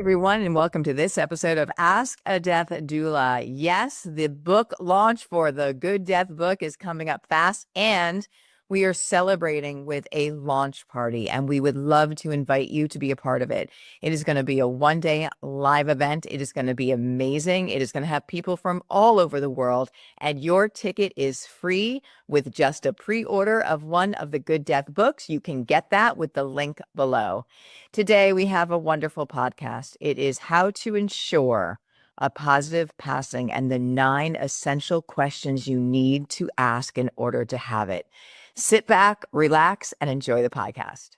Everyone, and welcome to this episode of Ask a Death Doula. Yes, the book launch for the Good Death book is coming up fast, and we are celebrating with a launch party, and we would love to invite you to be a part of it. It is going to be a one-day live event. It is going to be amazing. It is going to have people from all over the world, and your ticket is free with just a pre-order of one of the Good Death books. You can get that with the link below. Today, we have a wonderful podcast. It is How to Ensure a Positive Passing and the 9 essential questions you need to ask in order to have it. Sit back, relax, and enjoy the podcast.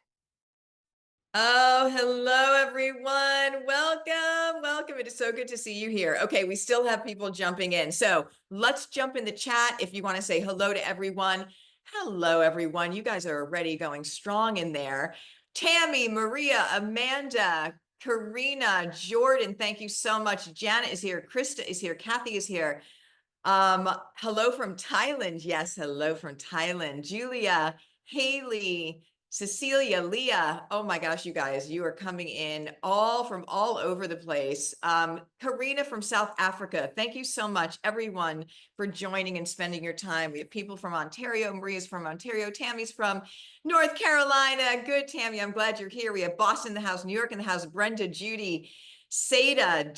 Oh, hello, everyone. Welcome. Welcome. It is so good to see you here. Okay, we still have people jumping in. So let's jump in the chat if you want to say hello to everyone. Hello, everyone. You guys are already going strong in there. Tammy, Maria, Amanda, Karina, Jordan, thank you so much. Janet is here. Krista is here. Kathy is here. Hello from Thailand. Yes, hello from Thailand. Julia, Haley, Cecilia, Leah. Oh my gosh, you guys, you are coming in from all over the place. Karina from South Africa. Thank you so much, everyone, for joining and spending your time. We have people from Ontario. Maria's from Ontario. Tammy's from North Carolina. Good, Tammy. I'm glad you're here. We have Boston in the house, New York in the house, Brenda, Judy, Seda,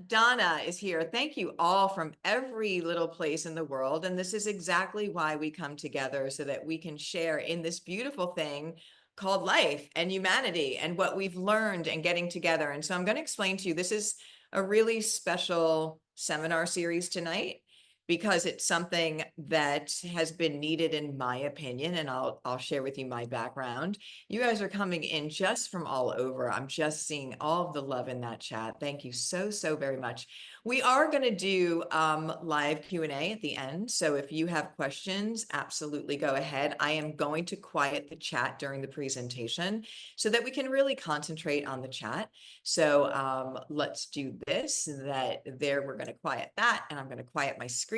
Donna is here. Thank you all from every little place in the world. And this is exactly why we come together, so that we can share in this beautiful thing called life and humanity and what we've learned and getting together. And so I'm going to explain to you, this is a really special seminar series tonight, because it's something that has been needed, in my opinion, and I'll share with you my background. You guys are coming in just from all over. I'm just seeing all of the love in that chat. Thank you so, so very much. We are going to do live Q&A at the end. So if you have questions, absolutely go ahead. I am going to quiet the chat during the presentation so that we can really concentrate on the chat. So let's do this. We're going to quiet that, and I'm going to quiet my screen.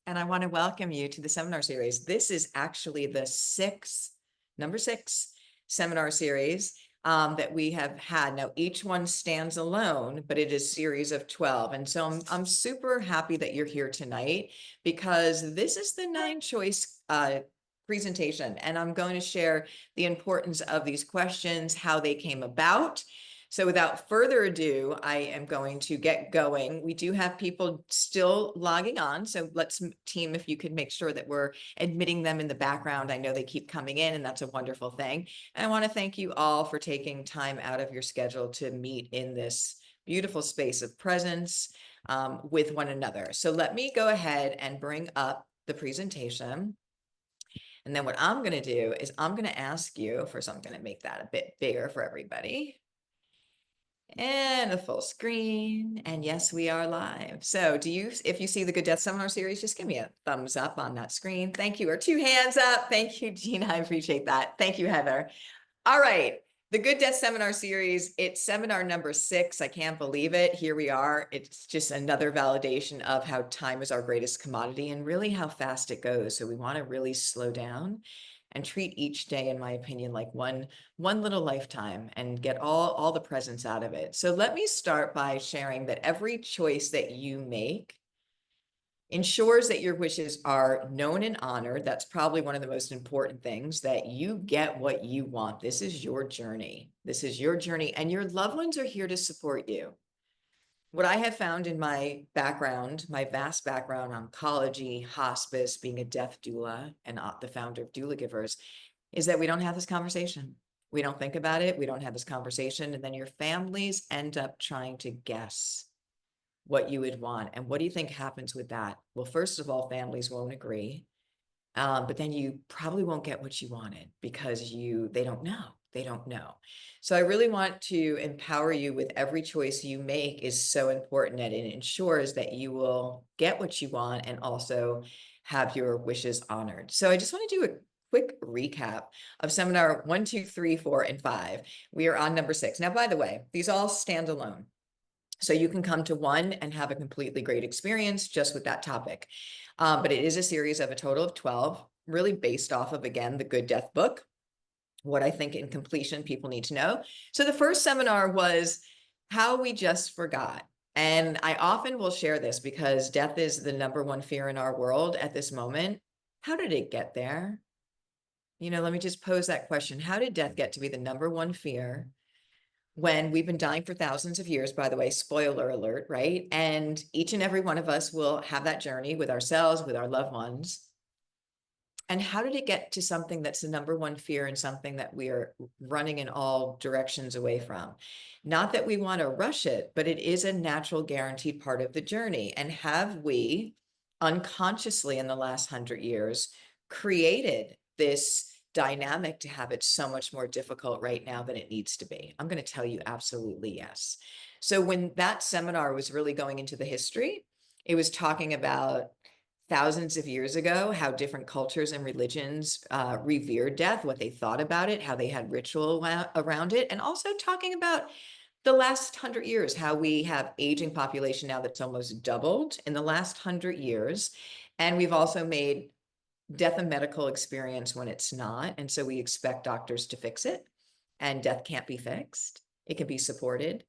And I want to welcome you to the seminar series. This is actually the number six seminar series that we have had. Now, each one stands alone, but it is a series of 12. And so I'm super happy that you're here tonight, because this is the 9-choice presentation. And I'm going to share the importance of these questions, how they came about. So without further ado, I am going to get going. We do have people still logging on. So let's, team, if you could make sure that we're admitting them in the background. I know they keep coming in, and that's a wonderful thing. And I want to thank you all for taking time out of your schedule to meet in this beautiful space of presence with one another. So let me go ahead and bring up the presentation. And then what I'm going to do is I'm going to ask you for, so I'm going to make that a bit bigger for everybody. And a full screen. And yes, we are live. So if you see the Good Death Seminar series, just give me a thumbs up on that screen. Thank you. Or 2 hands up. Thank you, Gina. I appreciate that. Thank you, Heather. All right. The Good Death Seminar series, it's seminar number 6. I can't believe it. Here we are. It's just another validation of how time is our greatest commodity, and really how fast it goes. So we want to really slow down and treat each day, in my opinion, like one little lifetime, and get all the presence out of it. So let me start by sharing that every choice that you make ensures that your wishes are known and honored. That's probably one of the most important things, that you get what you want. This is your journey. This is your journey, and your loved ones are here to support you. What I have found in my background, my vast background, oncology, hospice, being a death doula, and the founder of Doula Givers, is that we don't have this conversation. We don't think about it. We don't have this conversation. And then your families end up trying to guess what you would want. And what do you think happens with that? Well, first of all, families won't agree. But then you probably won't get what you wanted, because they don't know. They don't know. So I really want to empower you with every choice you make is so important, that it ensures that you will get what you want and also have your wishes honored. So I just want to do a quick recap of seminar 1, 2, 3, 4, and 5. We are on number 6. Now, by the way, these all stand alone. So you can come to one and have a completely great experience just with that topic. But it is a series of a total of 12, really based off of, again, the Good Death book, what I think in completion people need to know. So the first seminar was How we just forgot. And I often will share this because death is the number one fear in our world at this moment. How did it get there? Let me just pose that question. How did death get to be the number one fear when we've been dying for thousands of years, by the way, spoiler alert, right? And each and every one of us will have that journey with ourselves, with our loved ones. And how did it get to something that's the number one fear and something that we are running in all directions away from? Not that we want to rush it, but it is a natural, guaranteed part of the journey. And have we unconsciously in the last 100 years created this dynamic to have it so much more difficult right now than it needs to be? I'm going to tell you absolutely yes. So when that seminar was really going into the history, it was talking about thousands of years ago, how different cultures and religions revered death, what they thought about it, how they had ritual around it, and also talking about the last 100 years, how we have aging population now that's almost doubled in the last 100 years. And we've also made death a medical experience when it's not. And so we expect doctors to fix it, and death can't be fixed. It can be supported.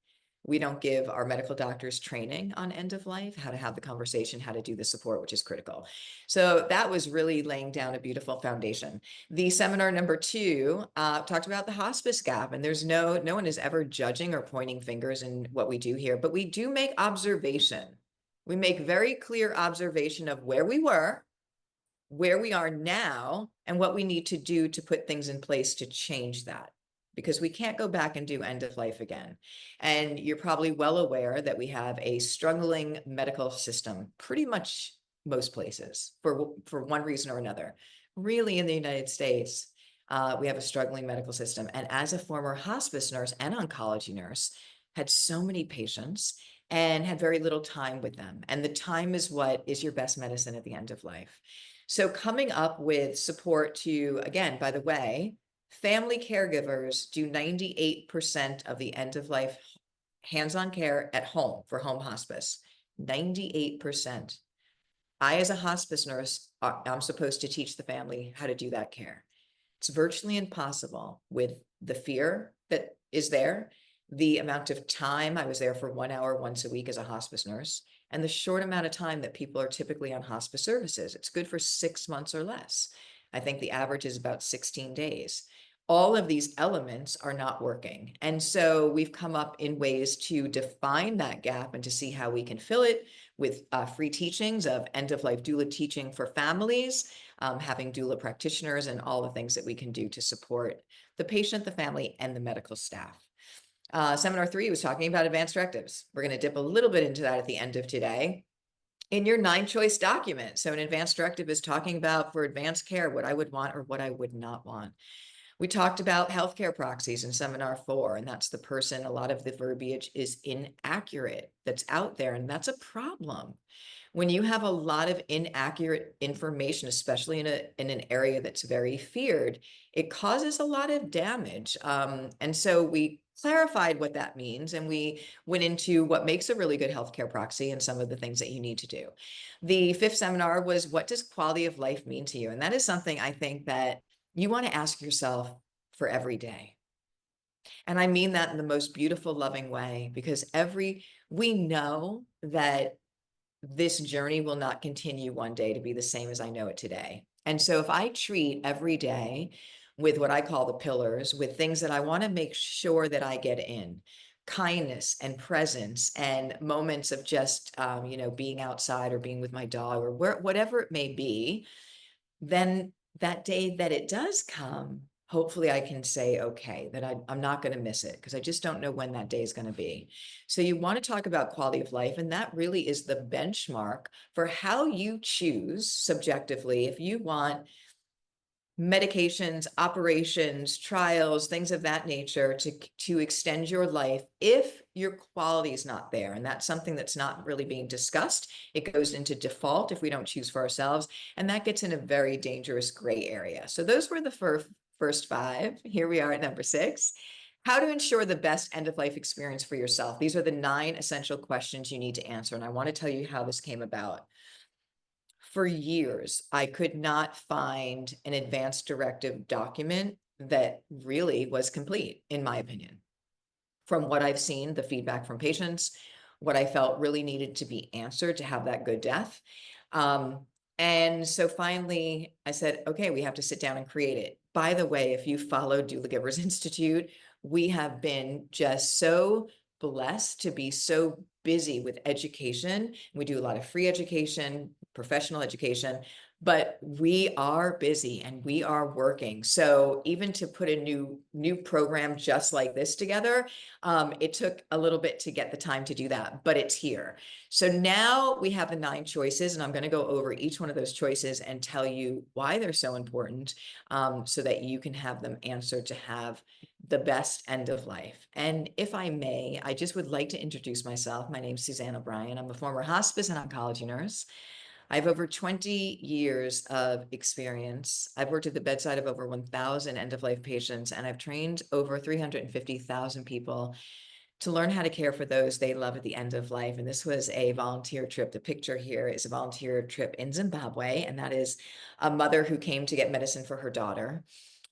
We don't give our medical doctors training on end of life, how to have the conversation, how to do the support, which is critical. So that was really laying down a beautiful foundation. The seminar number two talked about the hospice gap, and there's no one is ever judging or pointing fingers in what we do here, but we do make observation. We make very clear observation of where we were, where we are now, and what we need to do to put things in place to change that, because we can't go back and do end of life again. And you're probably well aware that we have a struggling medical system pretty much most places for one reason or another. Really, in the United States, we have a struggling medical system. And as a former hospice nurse and oncology nurse, had so many patients and had very little time with them. And the time is what is your best medicine at the end of life. So coming up with support to, again, by the way, family caregivers do 98% of the end of life hands-on care at home for home hospice. 98%. I, as a hospice nurse, I'm supposed to teach the family how to do that care. It's virtually impossible with the fear that is there, the amount of time. I was there for 1 hour once a week as a hospice nurse, and the short amount of time that people are typically on hospice services. It's good for 6 months or less. I think the average is about 16 days. All of these elements are not working. And so we've come up in ways to define that gap and to see how we can fill it with free teachings of end-of-life doula teaching for families, having doula practitioners, and all the things that we can do to support the patient, the family, and the medical staff. Seminar 3 was talking about advanced directives. We're going to dip a little bit into that at the end of today. In your 9-choice document. So an advanced directive is talking about, for advanced care, what I would want or what I would not want. We talked about healthcare proxies in seminar 4, and that's the person, a lot of the verbiage is inaccurate that's out there, and that's a problem. When you have a lot of inaccurate information, especially in an area that's very feared, it causes a lot of damage. And so we clarified what that means, and we went into what makes a really good healthcare proxy and some of the things that you need to do. The 5th seminar was, what does quality of life mean to you? And that is something I think that you want to ask yourself for every day. And I mean that in the most beautiful, loving way, because we know that this journey will not continue one day to be the same as I know it today. And so if I treat every day with what I call the pillars, with things that I want to make sure that I get in, kindness and presence and moments of just, being outside or being with my dog or whatever it may be, then that day that it does come, hopefully I can say, okay, that I'm not going to miss it, because I just don't know when that day is going to be. So you want to talk about quality of life, and that really is the benchmark for how you choose subjectively if you want medications, operations, trials, things of that nature to extend your life if your quality is not there. And that's something that's not really being discussed. It goes into default if we don't choose for ourselves, and that gets in a very dangerous gray area. So those were the first 5. Here we are at number 6. How to ensure the best end-of-life experience for yourself. These are the 9 essential questions you need to answer, and I want to tell you how this came about. For years, I could not find an advanced directive document that really was complete, in my opinion. from what I've seen, the feedback from patients, what I felt really needed to be answered to have that good death. And so finally I said, okay, we have to sit down and create it. By the way, if you follow Doula Givers Institute, we have been just so blessed to be so busy with education. We do a lot of free education, professional education, but we are busy and we are working. So even to put a new program just like this together, it took a little bit to get the time to do that, but it's here. So now we have the 9 choices, and I'm going to go over each one of those choices and tell you why they're so important, so that you can have them answered to have the best end of life. And if I may, I just would like to introduce myself. My name is Suzanne O'Brien. I'm a former hospice and oncology nurse. I have over 20 years of experience. I've worked at the bedside of over 1,000 end-of-life patients, and I've trained over 350,000 people to learn how to care for those they love at the end of life. And this was a volunteer trip. The picture here is a volunteer trip in Zimbabwe, and that is a mother who came to get medicine for her daughter.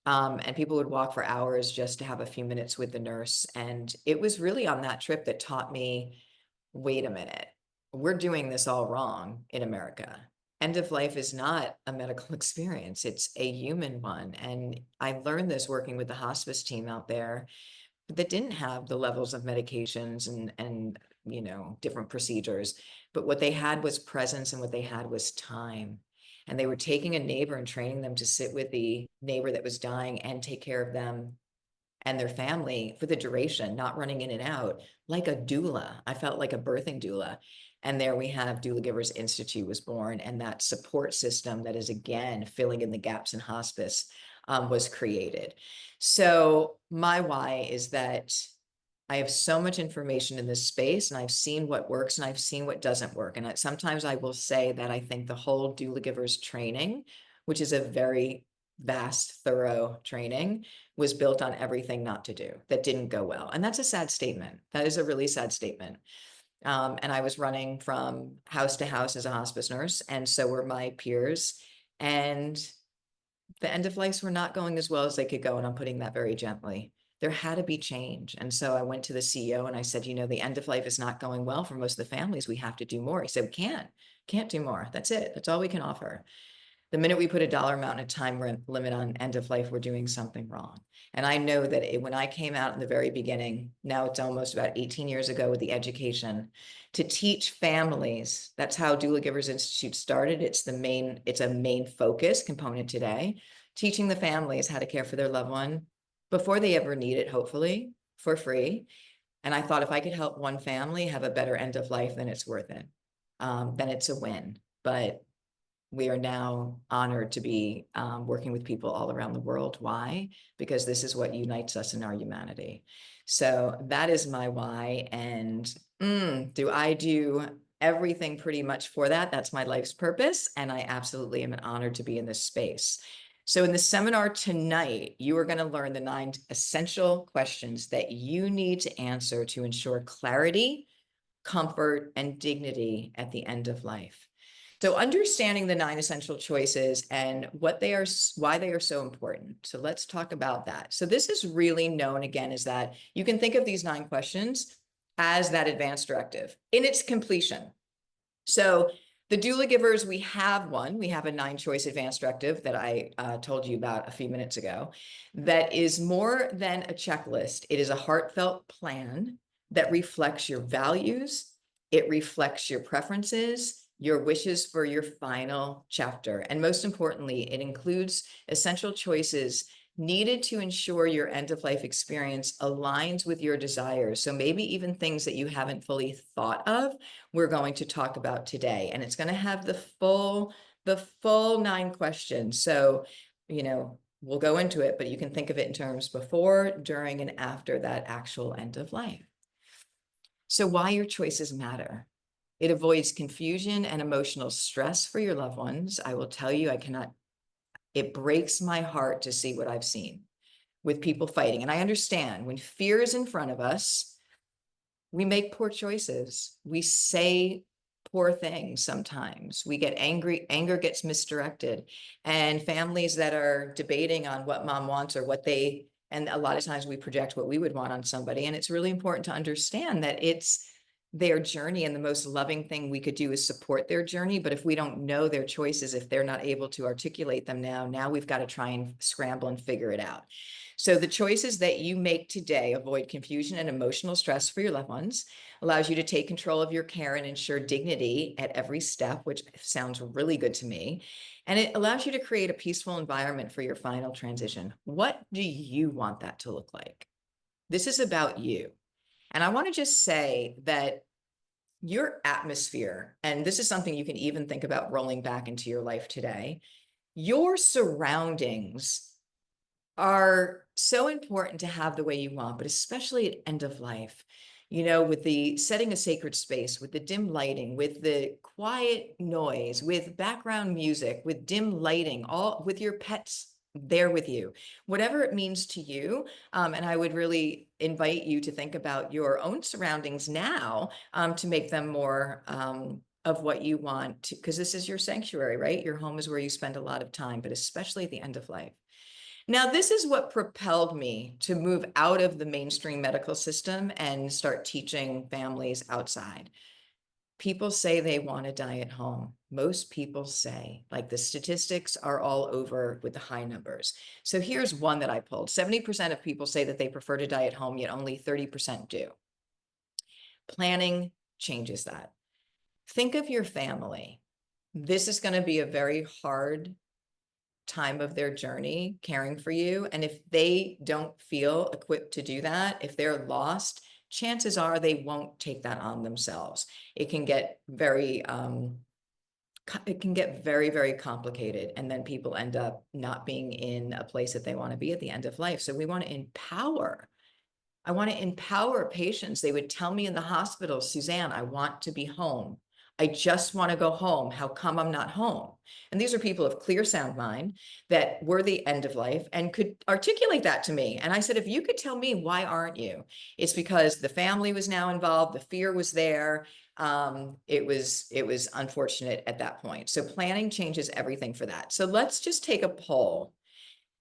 And people would walk for hours just to have a few minutes with the nurse. And it was really on that trip that taught me, wait a minute, we're doing this all wrong in America. End of life is not a medical experience, it's a human one. And I learned this working with the hospice team out there that didn't have the levels of medications and different procedures, but what they had was presence, and what they had was time. And they were taking a neighbor and training them to sit with the neighbor that was dying and take care of them and their family for the duration, not running in and out, like a doula. I felt like a birthing doula. And there we have Doula Givers Institute was born, and that support system that is, again, filling in the gaps in hospice was created. So my why is that I have so much information in this space, and I've seen what works and I've seen what doesn't work. And sometimes I will say that I think the whole Doula Givers training, which is a very vast, thorough training, was built on everything not to do that didn't go well. And that's a sad statement. That is a really sad statement. And I was running from house to house as a hospice nurse, and so were my peers. And the end of lives were not going as well as they could go, and I'm putting that very gently. There had to be change. And so I went to the CEO and I said, the end of life is not going well for most of the families. We have to do more. He said, we can't do more. That's it. That's all we can offer. The minute we put a dollar amount and a time limit on end of life, we're doing something wrong. And I know that when I came out in the very beginning, now it's almost about 18 years ago, with the education to teach families, that's how Doula Givers Institute started. It's a main focus component today, teaching the families how to care for their loved one before they ever need it, hopefully for free. And I thought, if I could help one family have a better end of life, then it's worth it. Then it's a win. But we are now honored to be working with people all around the world. Why? Because this is what unites us in our humanity. So that is my why. And do I do everything pretty much for that? That's my life's purpose. And I absolutely am honored to be in this space. So in the seminar tonight, you are going to learn the 9 essential questions that you need to answer to ensure clarity, comfort, and dignity at the end of life. So understanding the 9 essential choices and why they are so important. So let's talk about that. So this is really known, again, as that you can think of these 9 questions as that advance directive in its completion. So the Doula Givers, we have a 9-choice advance directive that I told you about a few minutes ago, that is more than a checklist. It is a heartfelt plan that reflects your values. It reflects your preferences, your wishes for your final chapter. And most importantly, it includes essential choices needed to ensure your end-of-life experience aligns with your desires. So maybe even things that you haven't fully thought of, we're going to talk about today. And it's going to have the full 9 questions. So, we'll go into it, but you can think of it in terms before, during, and after that actual end of life. So why your choices matter. It avoids confusion and emotional stress for your loved ones. I will tell you, it breaks my heart to see what I've seen with people fighting. And I understand when fear is in front of us, we make poor choices. We say poor things sometimes. We get angry. Anger gets misdirected. And families that are debating on what mom wants or what they And a lot of times we project what we would want on somebody. And it's really important to understand that it's their journey, and the most loving thing we could do is support their journey. But if we don't know their choices, if they're not able to articulate them now we've got to try and scramble and figure it out. So the choices that you make today avoid confusion and emotional stress for your loved ones, allows you to take control of your care and ensure dignity at every step, which sounds really good to me. And it allows you to create a peaceful environment for your final transition. What do you want that to look like? This is about you. And I want to just say that your atmosphere, and this is something you can even think about rolling back into your life today, your surroundings are so important to have the way you want, but especially at end of life, with the setting a sacred space, with the dim lighting, with the quiet noise, with background music, with dim lighting, all with your pets there with you, whatever it means to you. And I would really invite you to think about your own surroundings now, to make them more of what you want to, because this is your sanctuary, right? Your home is where you spend a lot of time, but especially at the end of life. Now, this is what propelled me to move out of the mainstream medical system and start teaching families outside. People say they want to die at home. Most people say, like, the statistics are all over with the high numbers. So here's one that I pulled. 70% of people say that they prefer to die at home, yet only 30% do. Planning changes that. Think of your family. This is going to be a very hard time of their journey caring for you. And if they don't feel equipped to do that, if they're lost, chances are they won't take that on themselves. It can get very, very complicated. And then people end up not being in a place that they want to be at the end of life. So we want to empower. I want to empower patients. They would tell me in the hospital, Suzanne, I want to be home. I just want to go home. How come I'm not home? And these are people of clear, sound mind that were the end of life and could articulate that to me. And I said, if you could tell me, why aren't you? It's because the family was now involved. The fear was there. It was unfortunate at that point. So planning changes everything for that. So let's just take a poll.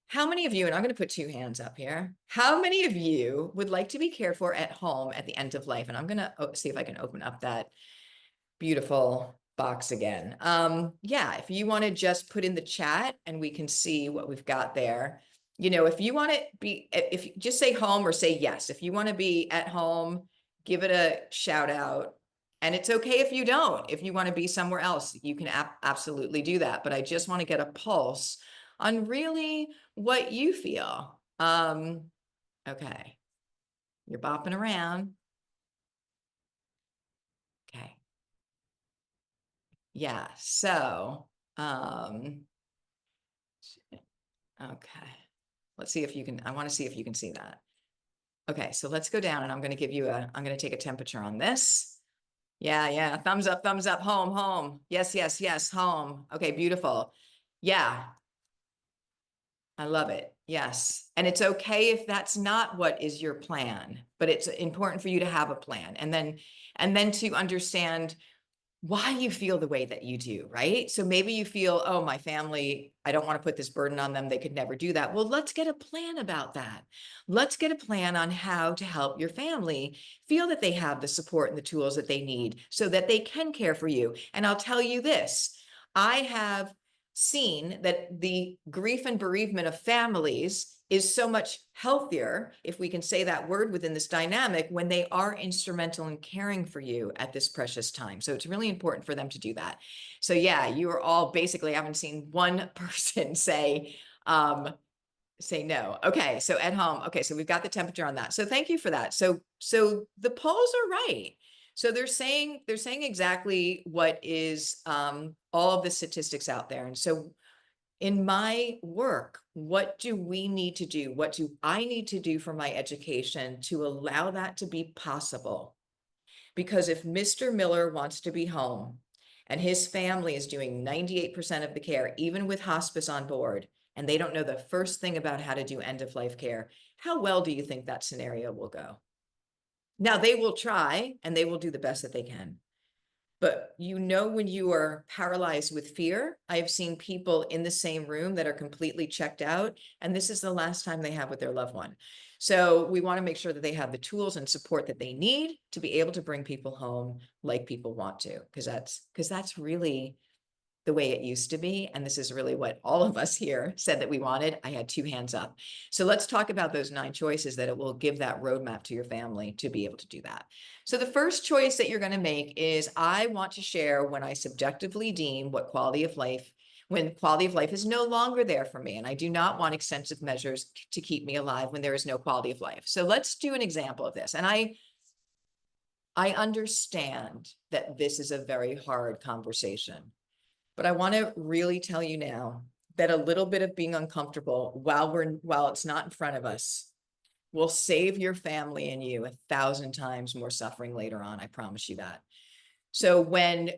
How many of you, and I'm going to put 2 hands up here, how many of you would like to be cared for at home at the end of life? And I'm going to see if I can open up that beautiful box again. Yeah, if you want to just put in the chat and we can see what we've got there. If you want to be, if you just say home or say yes. If you want to be at home, give it a shout out. And it's okay if you don't. If you want to be somewhere else, you can absolutely do that. But I just want to get a pulse on really what you feel. Okay. You're bopping around. Okay. Yeah, so, okay. Let's see if you can, I want to see if you can see that. Okay, so let's go down and I'm going to take a temperature on this. Yeah. Thumbs up, home. Yes, home. Okay, beautiful. Yeah. I love it. Yes. And it's okay if that's not what is your plan, but it's important for you to have a plan, and then to understand why you feel the way that you do, right? So maybe you feel, oh, my family, I don't want to put this burden on them. They could never do that. Well, let's get a plan about that. Let's get a plan on how to help your family feel that they have the support and the tools that they need so that they can care for you. And I'll tell you this, I have seen that the grief and bereavement of families is so much healthier, if we can say that word within this dynamic, when they are instrumental in caring for you at this precious time. So it's really important for them to do that. So yeah, you are all basically, I haven't seen one person say no. Okay, so at home. Okay, so we've got the temperature on that. So thank you for that. So the polls are right. So they're saying exactly what is all of the statistics out there. And so in my work, what do we need to do? What do I need to do for my education to allow that to be possible? Because if Mr. Miller wants to be home and his family is doing 98% of the care, even with hospice on board, and they don't know the first thing about how to do end-of-life care, how well do you think that scenario will go? Now, they will try and they will do the best that they can. But when you are paralyzed with fear, I've seen people in the same room that are completely checked out, and this is the last time they have with their loved one. So we want to make sure that they have the tools and support that they need to be able to bring people home like people want to, because that's really the way it used to be. And this is really what all of us here said that we wanted. I had 2 hands up. So let's talk about those 9 choices that it will give that roadmap to your family to be able to do that. So the first choice that you're going to make is, I want to share when I subjectively deem when quality of life is no longer there for me. And I do not want extensive measures to keep me alive when there is no quality of life. So let's do an example of this. And I understand that this is a very hard conversation. But I want to really tell you now that a little bit of being uncomfortable while it's not in front of us will save your family and you 1,000 times more suffering later on. I promise you that. So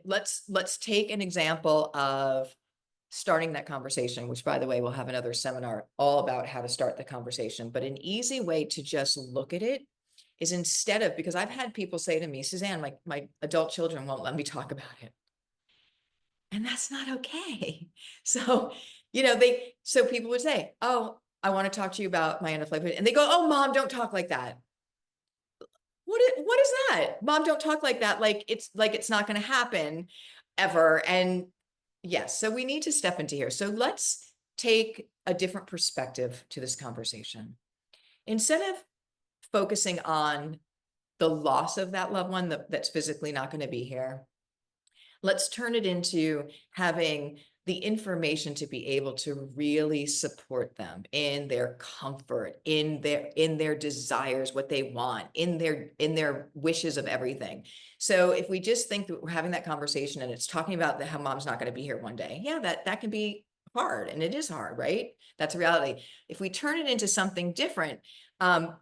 let's take an example of starting that conversation, which, by the way, we'll have another seminar all about how to start the conversation. But an easy way to just look at it is, because I've had people say to me, Suzanne, my adult children won't let me talk about it. And that's not okay. So, so people would say, oh, I want to talk to you about my end of life. And they go, oh, mom, don't talk like that. What is that? Mom, don't talk like that. Like it's not going to happen ever. And yes, so we need to step into here. So let's take a different perspective to this conversation. Instead of focusing on the loss of that loved one that's physically not going to be here, let's turn it into having the information to be able to really support them in their comfort, in their desires, what they want, in their wishes of everything. So if we just think that we're having that conversation and it's talking about how mom's not going to be here one day, yeah, that can be hard, and it is hard, right? That's a reality. If we turn it into something different,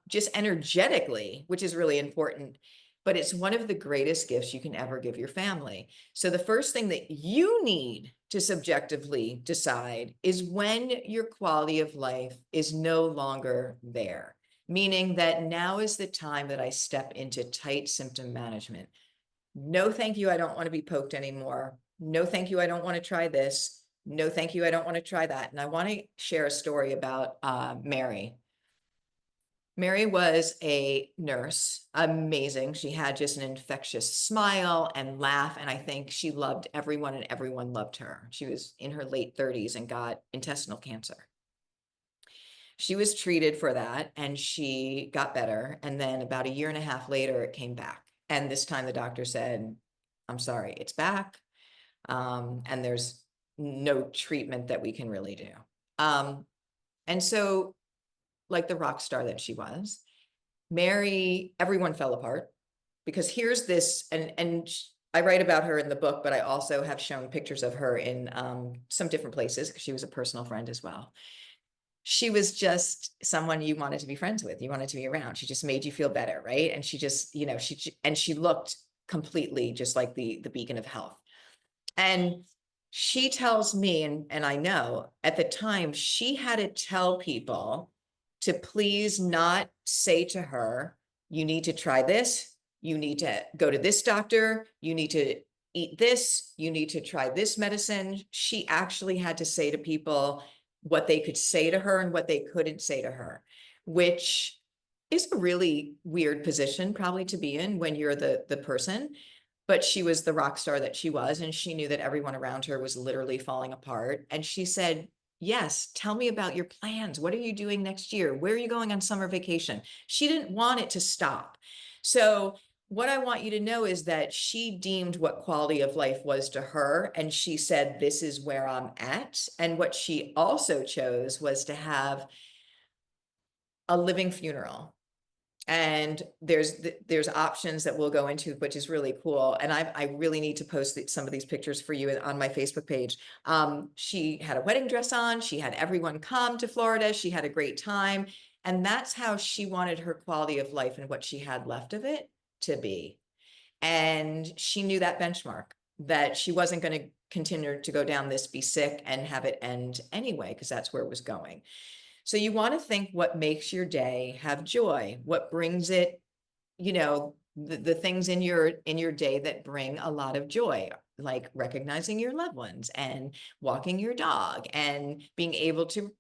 just energetically, which is really important, but it's one of the greatest gifts you can ever give your family. So the first thing that you need to subjectively decide is when your quality of life is no longer there, meaning that now is the time that I step into tight symptom management. No, thank you. I don't want to be poked anymore. No, thank you. I don't want to try this. No, thank you. I don't want to try that. And I want to share a story about Mary. Mary was a nurse, amazing. She had just an infectious smile and laugh. And I think she loved everyone and everyone loved her. She was in her late 30s and got intestinal cancer. She was treated for that and she got better. And then about 1.5 years later, it came back. And this time the doctor said, I'm sorry, it's back. And there's no treatment that we can really do. And so, like the rock star that she was, Mary, everyone fell apart, because here's this, and I write about her in the book, but I also have shown pictures of her in some different places because she was a personal friend as well. She was just someone you wanted to be friends with. You wanted to be around. She just made you feel better, right? And she just, she looked completely just like the beacon of health. And she tells me, and I know at the time she had to tell people to please not say to her, you need to try this, you need to go to this doctor, you need to eat this, you need to try this medicine. She actually had to say to people what they could say to her and what they couldn't say to her, which is a really weird position probably to be in when you're the person. But she was the rock star that she was, and she knew that everyone around her was literally falling apart. And she said, yes, tell me about your plans. What are you doing next year? Where are you going on summer vacation? She didn't want it to stop. So what I want you to know is that she deemed what quality of life was to her. And she said, this is where I'm at. And what she also chose was to have a living funeral. And there's options that we'll go into, which is really cool. And I really need to post some of these pictures for you on my Facebook page. She had a wedding dress on. She had everyone come to Florida. She had a great time. And that's how she wanted her quality of life and what she had left of it to be. And she knew that benchmark, that she wasn't going to continue to go down this, be sick and have it end anyway, because that's where it was going. So you want to think what makes your day have joy, what brings it, the things in your day that bring a lot of joy, like recognizing your loved ones and walking your dog and being able to,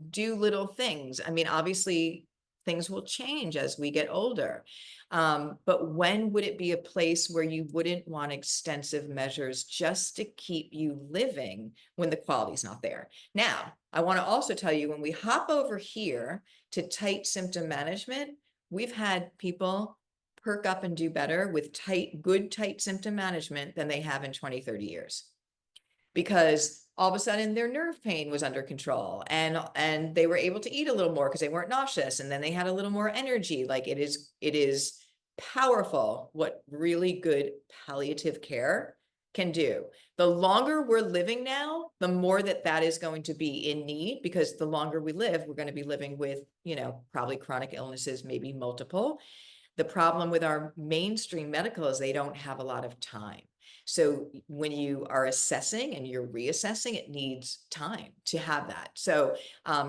do little things. I mean, obviously things will change as we get older. But when would it be a place where you wouldn't want extensive measures just to keep you living when the quality's not there? Now, I want to also tell you, when we hop over here to tight symptom management, we've had people perk up and do better with good tight symptom management than they have in 20, 30 years. Because all of a sudden their nerve pain was under control and they were able to eat a little more because they weren't nauseous, and then they had a little more energy. Like it is powerful what really good palliative care can do. The longer we're living now, the more that is going to be in need, because the longer we live, we're going to be living with, probably chronic illnesses, maybe multiple. The problem with our mainstream medical is they don't have a lot of time. So when you are assessing and you're reassessing, it needs time to have that. So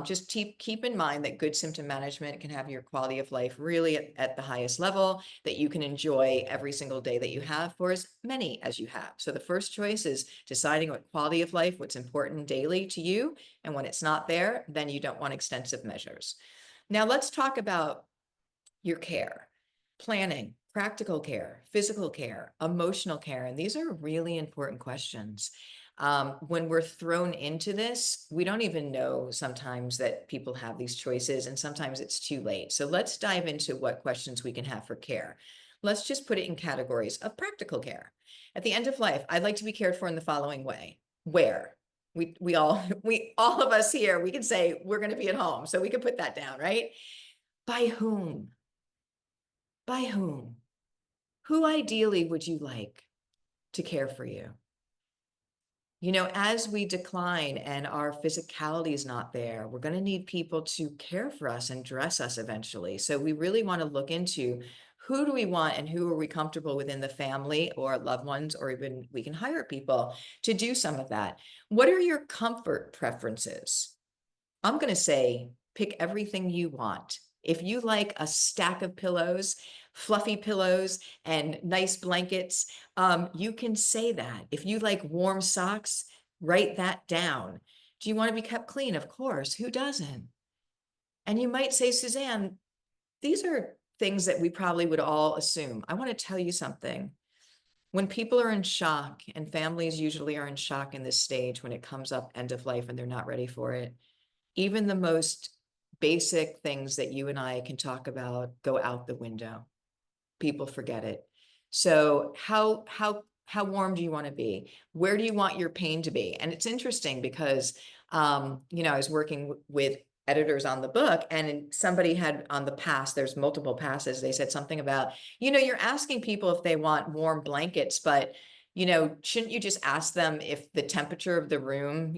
just keep in mind that good symptom management can have your quality of life really at the highest level, that you can enjoy every single day that you have for as many as you have. So the first choice is deciding what quality of life, what's important daily to you. And when it's not there, then you don't want extensive measures. Now let's talk about your care. Planning, practical care, physical care, emotional care. And these are really important questions. When we're thrown into this, we don't even know sometimes that people have these choices, and sometimes it's too late. So let's dive into what questions we can have for care. Let's just put it in categories of practical care. At the end of life, I'd like to be cared for in the following way. Where? We all of us here, we can say we're going to be at home. So we can put that down, right? By whom? By whom? Who ideally would you like to care for you? As we decline and our physicality is not there, we're going to need people to care for us and dress us eventually. So we really want to look into who do we want and who are we comfortable within the family or loved ones, or even we can hire people to do some of that. What are your comfort preferences? I'm going to say pick everything you want. If you like a stack of pillows, fluffy pillows, and nice blankets, you can say that. If you like warm socks, write that down. Do you want to be kept clean? Of course. Who doesn't? And you might say, Suzanne, these are things that we probably would all assume. I want to tell you something. When people are in shock, and families usually are in shock in this stage when it comes up end of life and they're not ready for it, even the most basic things that you and I can talk about go out the window. People forget it. So how warm do you want to be? Where do you want your pain to be? And it's interesting because, I was working with editors on the book, and somebody had on the pass, there's multiple passes. They said something about, you're asking people if they want warm blankets, but shouldn't you just ask them if the temperature of the room,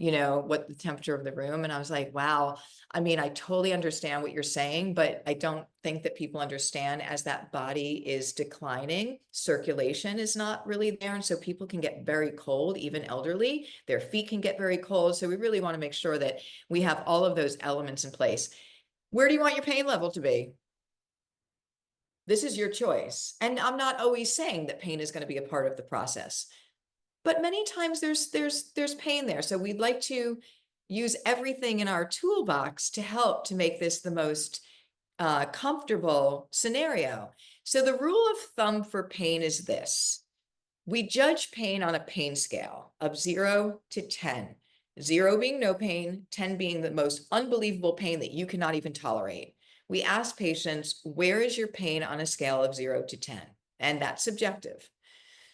what the temperature of the room? And I was like, wow, I mean, I totally understand what you're saying, but I don't think that people understand, as that body is declining, circulation is not really there. And so people can get very cold, even elderly, their feet can get very cold. So we really want to make sure that we have all of those elements in place. Where do you want your pain level to be? This is your choice. And I'm not always saying that pain is going to be a part of the process, but many times there's pain there. So we'd like to use everything in our toolbox to help to make this the most comfortable scenario. So the rule of thumb for pain is this: we judge pain on a pain scale of 0 to 10. 0 being no pain, 10 being the most unbelievable pain that you cannot even tolerate. We ask patients, where is your pain on a scale of 0 to 10? And that's subjective.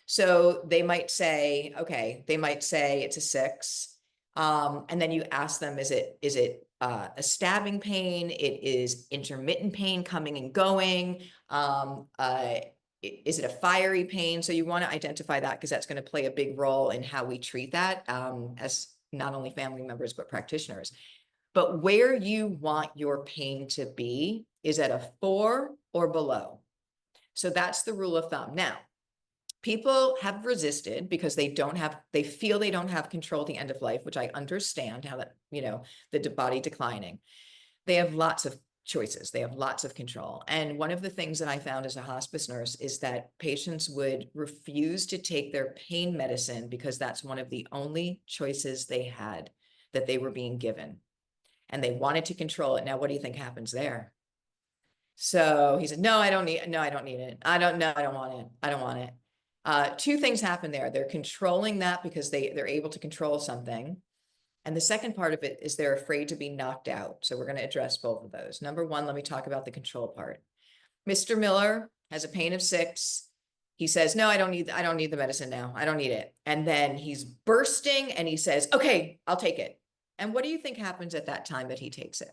So they might say, okay, it's a 6. And then you ask them, is it a stabbing pain? It is intermittent pain coming and going. Is it a fiery pain? So you want to identify that, because that's going to play a big role in how we treat that as not only family members, but practitioners. But where you want your pain to be is at a 4 or below. So that's the rule of thumb. Now, people have resisted because they feel they don't have control at the end of life, which I understand how that, the body declining. They have lots of choices. They have lots of control. And one of the things that I found as a hospice nurse is that patients would refuse to take their pain medicine because that's one of the only choices they had that they were being given. And they wanted to control it. Now, what do you think happens there? So he said, no, I don't need it. I don't want it. I don't want it. Two things happen there. They're controlling that because they're able to control something. And the second part of it is they're afraid to be knocked out. So we're going to address both of those. Number one, let me talk about the control part. Mr. Miller has a pain of 6. He says, no, I don't need the medicine now. I don't need it. And then he's bursting and he says, okay, I'll take it. And what do you think happens at that time that he takes it?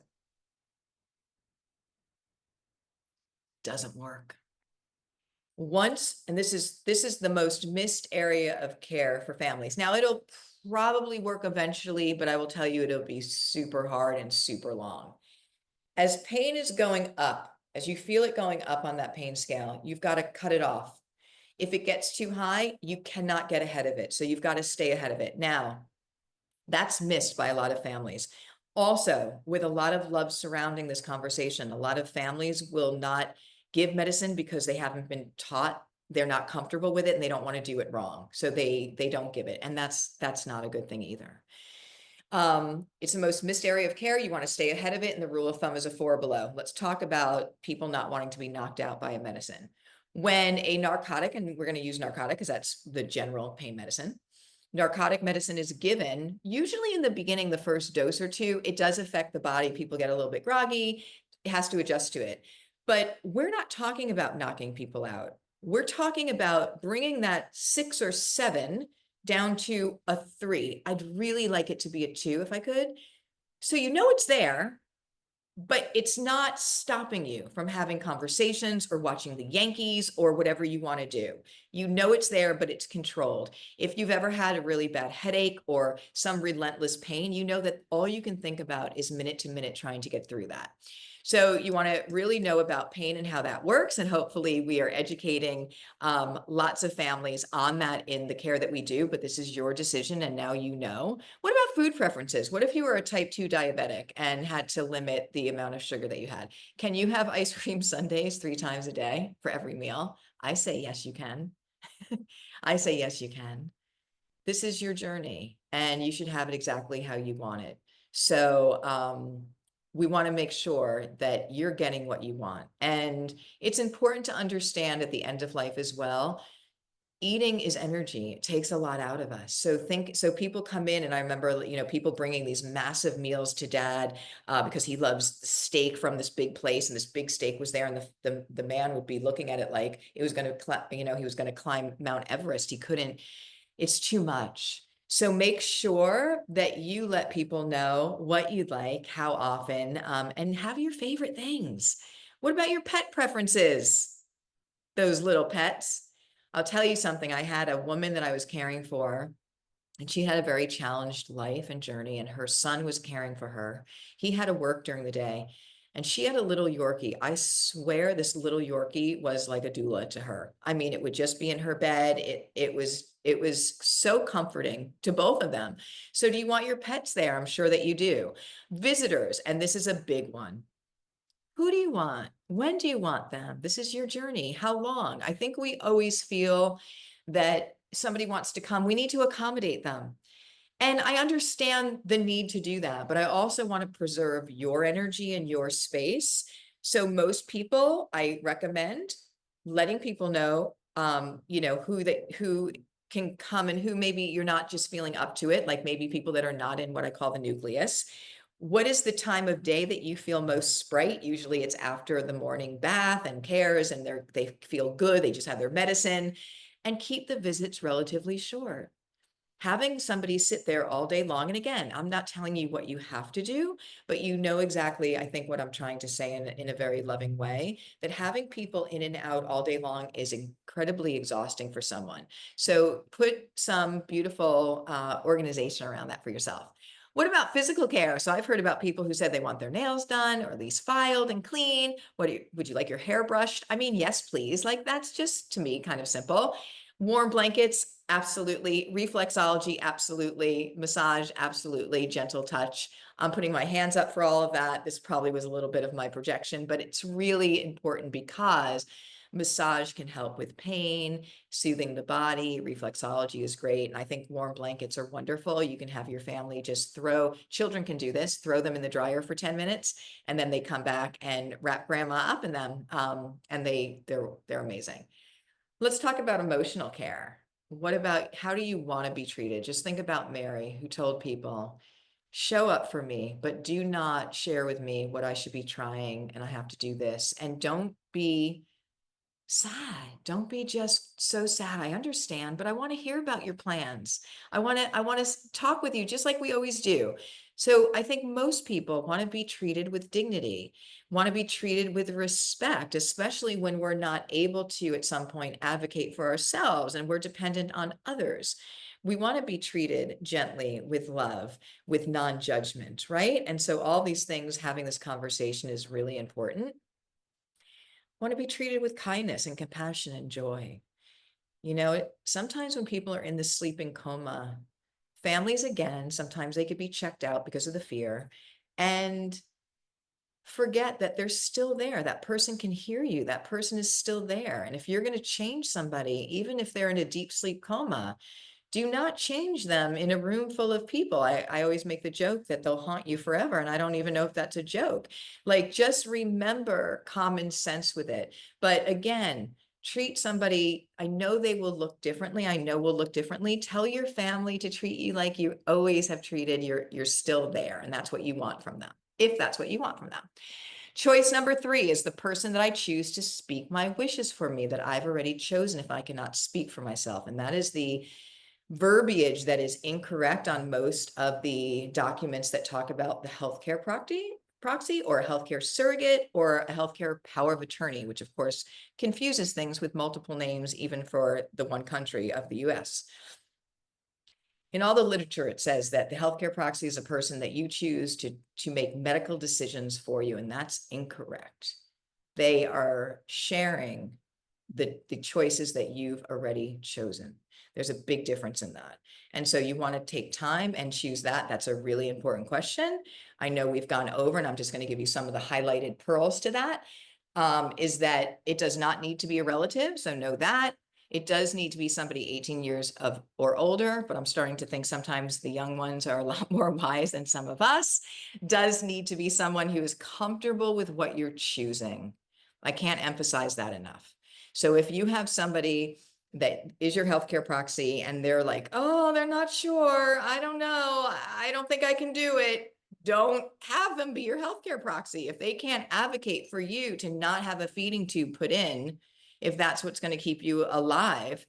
Doesn't work. Once, and this is the most missed area of care for families. Now it'll probably work eventually, but I will tell you it'll be super hard and super long. As pain is going up, as you feel it going up on that pain scale, you've got to cut it off. If it gets too high, you cannot get ahead of it. So you've got to stay ahead of it. Now, that's missed by a lot of families. Also, with a lot of love surrounding this conversation, a lot of families will not give medicine because they haven't been taught, they're not comfortable with it, and they don't want to do it wrong. So they don't give it. And that's not a good thing either. It's the most missed area of care. You want to stay ahead of it. And the rule of thumb is a 4 or below. Let's talk about people not wanting to be knocked out by a medicine. When a narcotic, and we're going to use narcotic because that's the general pain medicine, narcotic medicine is given, usually in the beginning, the first dose or two, it does affect the body. People get a little bit groggy. It has to adjust to it. But we're not talking about knocking people out. We're talking about bringing that 6 or 7 down to a 3. I'd really like it to be a 2 if I could. So you know it's there, but it's not stopping you from having conversations or watching the Yankees or whatever you want to do. You know it's there, but it's controlled. If you've ever had a really bad headache or some relentless pain, you know that all you can think about is minute to minute trying to get through that. So you want to really know about pain and how that works. And hopefully we are educating lots of families on that in the care that we do, but this is your decision. And now you know. What about food preferences? What if you were a type 2 diabetic and had to limit the amount of sugar that you had? Can you have ice cream sundaes 3 times a day for every meal? I say, yes, you can. I say, yes, you can. This is your journey and you should have it exactly how you want it. So, we want to make sure that you're getting what you want. And it's important to understand at the end of life as well, eating is energy. It takes a lot out of us. So people come in, and I remember, people bringing these massive meals to dad because he loves the steak from this big place, and this big steak was there, and the man would be looking at it like it was going to, he was going to climb Mount Everest. He couldn't. It's too much. So make sure that you let people know what you'd like, how often, and have your favorite things. What about your pet preferences? Those little pets. I'll tell you something. I had a woman that I was caring for, and she had a very challenged life and journey, and her son was caring for her. He had to work during the day, and she had a little Yorkie. I swear this little Yorkie was like a doula to her. I mean, it would just be in her bed. It was so comforting to both of them. So do you want your pets there? I'm sure that you do. Visitors, and this is a big one. Who do you want? When do you want them? This is your journey. How long? I think we always feel that somebody wants to come. We need to accommodate them. And I understand the need to do that, but I also want to preserve your energy and your space. So most people, I recommend letting people know, who can come and who maybe you're not just feeling up to it, like maybe people that are not in what I call the nucleus. What is the time of day that you feel most sprite? Usually it's after the morning bath and cares, and they feel good. They just have their medicine, and keep the visits relatively short. Having somebody sit there all day long, and again, I'm not telling you what you have to do, but you know exactly, I think, what I'm trying to say in a very loving way, that having people in and out all day long is incredibly exhausting for someone. So put some beautiful organization around that for yourself. What about physical care? So I've heard about people who said they want their nails done or at least filed and clean. Would you like your hair brushed? I mean, yes, please. Like, that's just, to me, kind of simple. Warm blankets, absolutely. Reflexology, absolutely. Massage, absolutely. Gentle touch. I'm putting my hands up for all of that. This probably was a little bit of my projection, but it's really important because massage can help with pain, soothing the body. Reflexology is great. And I think warm blankets are wonderful. You can have your family just children can do this, throw them in the dryer for 10 minutes, and then they come back and wrap grandma up in them. And they're amazing. Let's talk about emotional care. What about, how do you want to be treated? Just think about Mary, who told people, show up for me, but do not share with me what I should be trying, and I have to do this. And don't be sad. Don't be just so sad. I understand, but I want to hear about your plans. I want to talk with you just like we always do. So I think most people want to be treated with dignity, want to be treated with respect, especially when we're not able to at some point advocate for ourselves and we're dependent on others. We want to be treated gently, with love, with non-judgment, right? And so all these things, having this conversation is really important. Want to be treated with kindness and compassion and joy. You know, sometimes when people are in the sleeping coma, families, again, sometimes they could be checked out because of the fear and forget that they're still there. That person can hear you. That person is still there. And if you're going to change somebody, even if they're in a deep sleep coma, do not change them in a room full of people. I always make the joke that they'll haunt you forever. And I don't even know if that's a joke. Like, just remember common sense with it. But again, treat somebody, I know they will look differently. I know we'll look differently. Tell your family to treat you like you always have treated. You're still there. And that's what you want from them, if that's what you want from them. Choice number 3 is the person that I choose to speak my wishes for me, that I've already chosen if I cannot speak for myself. And that is the verbiage that is incorrect on most of the documents that talk about the healthcare proxy or a healthcare surrogate or a healthcare power of attorney, which of course confuses things with multiple names, even for the one country of the US. In all the literature, it says that the healthcare proxy is a person that you choose to make medical decisions for you, and that's incorrect. They are sharing the choices that you've already chosen. There's a big difference in that. And so you want to take time and choose that. That's a really important question. I know we've gone over, and I'm just going to give you some of the highlighted pearls to that. Is that it does not need to be a relative. So know that. It does need to be somebody 18 years of or older, but I'm starting to think sometimes the young ones are a lot more wise than some of us. Does need to be someone who is comfortable with what you're choosing. I can't emphasize that enough. So if you have somebody that is your healthcare proxy and they're like, oh, they're not sure, I don't know, I don't think I can do it, don't have them be your healthcare proxy. If they can't advocate for you to not have a feeding tube put in, if that's what's going to keep you alive,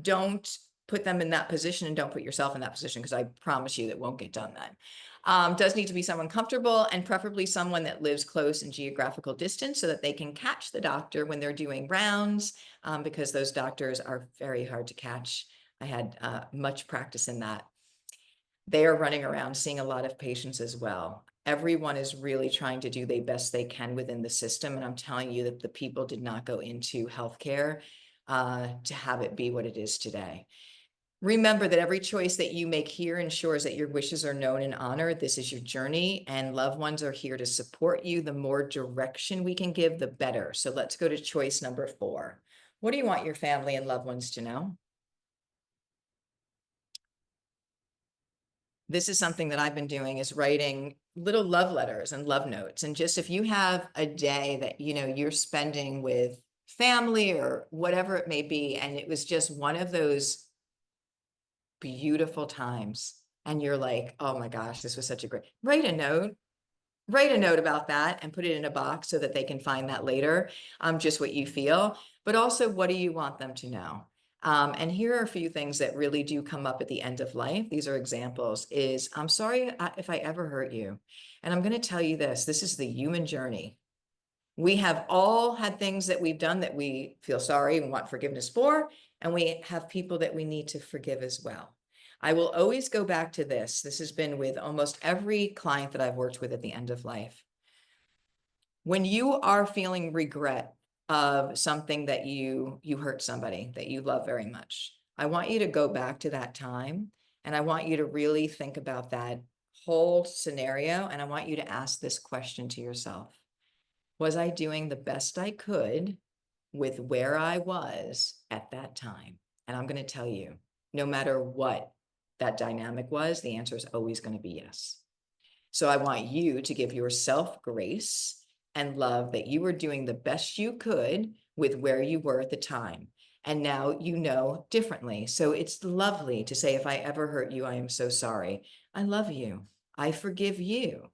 don't put them in that position, and don't put yourself in that position, because I promise you that won't get done then. Does need to be someone comfortable, and preferably someone that lives close in geographical distance so that they can catch the doctor when they're doing rounds, because those doctors are very hard to catch. I had much practice in that. They are running around seeing a lot of patients as well. Everyone is really trying to do the best they can within the system. And I'm telling you that the people did not go into healthcare to have it be what it is today. Remember that every choice that you make here ensures that your wishes are known and honored. This is your journey, and loved ones are here to support you. The more direction we can give, the better. So let's go to choice number 4. What do you want your family and loved ones to know? This is something that I've been doing, is writing little love letters and love notes. And just, if you have a day that, you know, you're spending with family or whatever it may be, and it was just one of those beautiful times, and you're like, oh my gosh, this was such a great, write a note about that and put it in a box so that they can find that later, just what you feel, but also what do you want them to know? And here are a few things that really do come up at the end of life. These are examples. Is, I'm sorry if I ever hurt you. And I'm going to tell you this is the human journey. We have all had things that we've done that we feel sorry and want forgiveness for, and we have people that we need to forgive as well. I will always go back to this. This has been with almost every client that I've worked with at the end of life. When you are feeling regret of something that you hurt somebody that you love very much, I want you to go back to that time, and I want you to really think about that whole scenario. And I want you to ask this question to yourself. Was I doing the best I could with where I was at that time? And I'm going to tell you, no matter what that dynamic was, the answer is always going to be yes. So I want you to give yourself grace and love that you were doing the best you could with where you were at the time. And now you know differently. So it's lovely to say, if I ever hurt you, I am so sorry. I love you. I forgive you,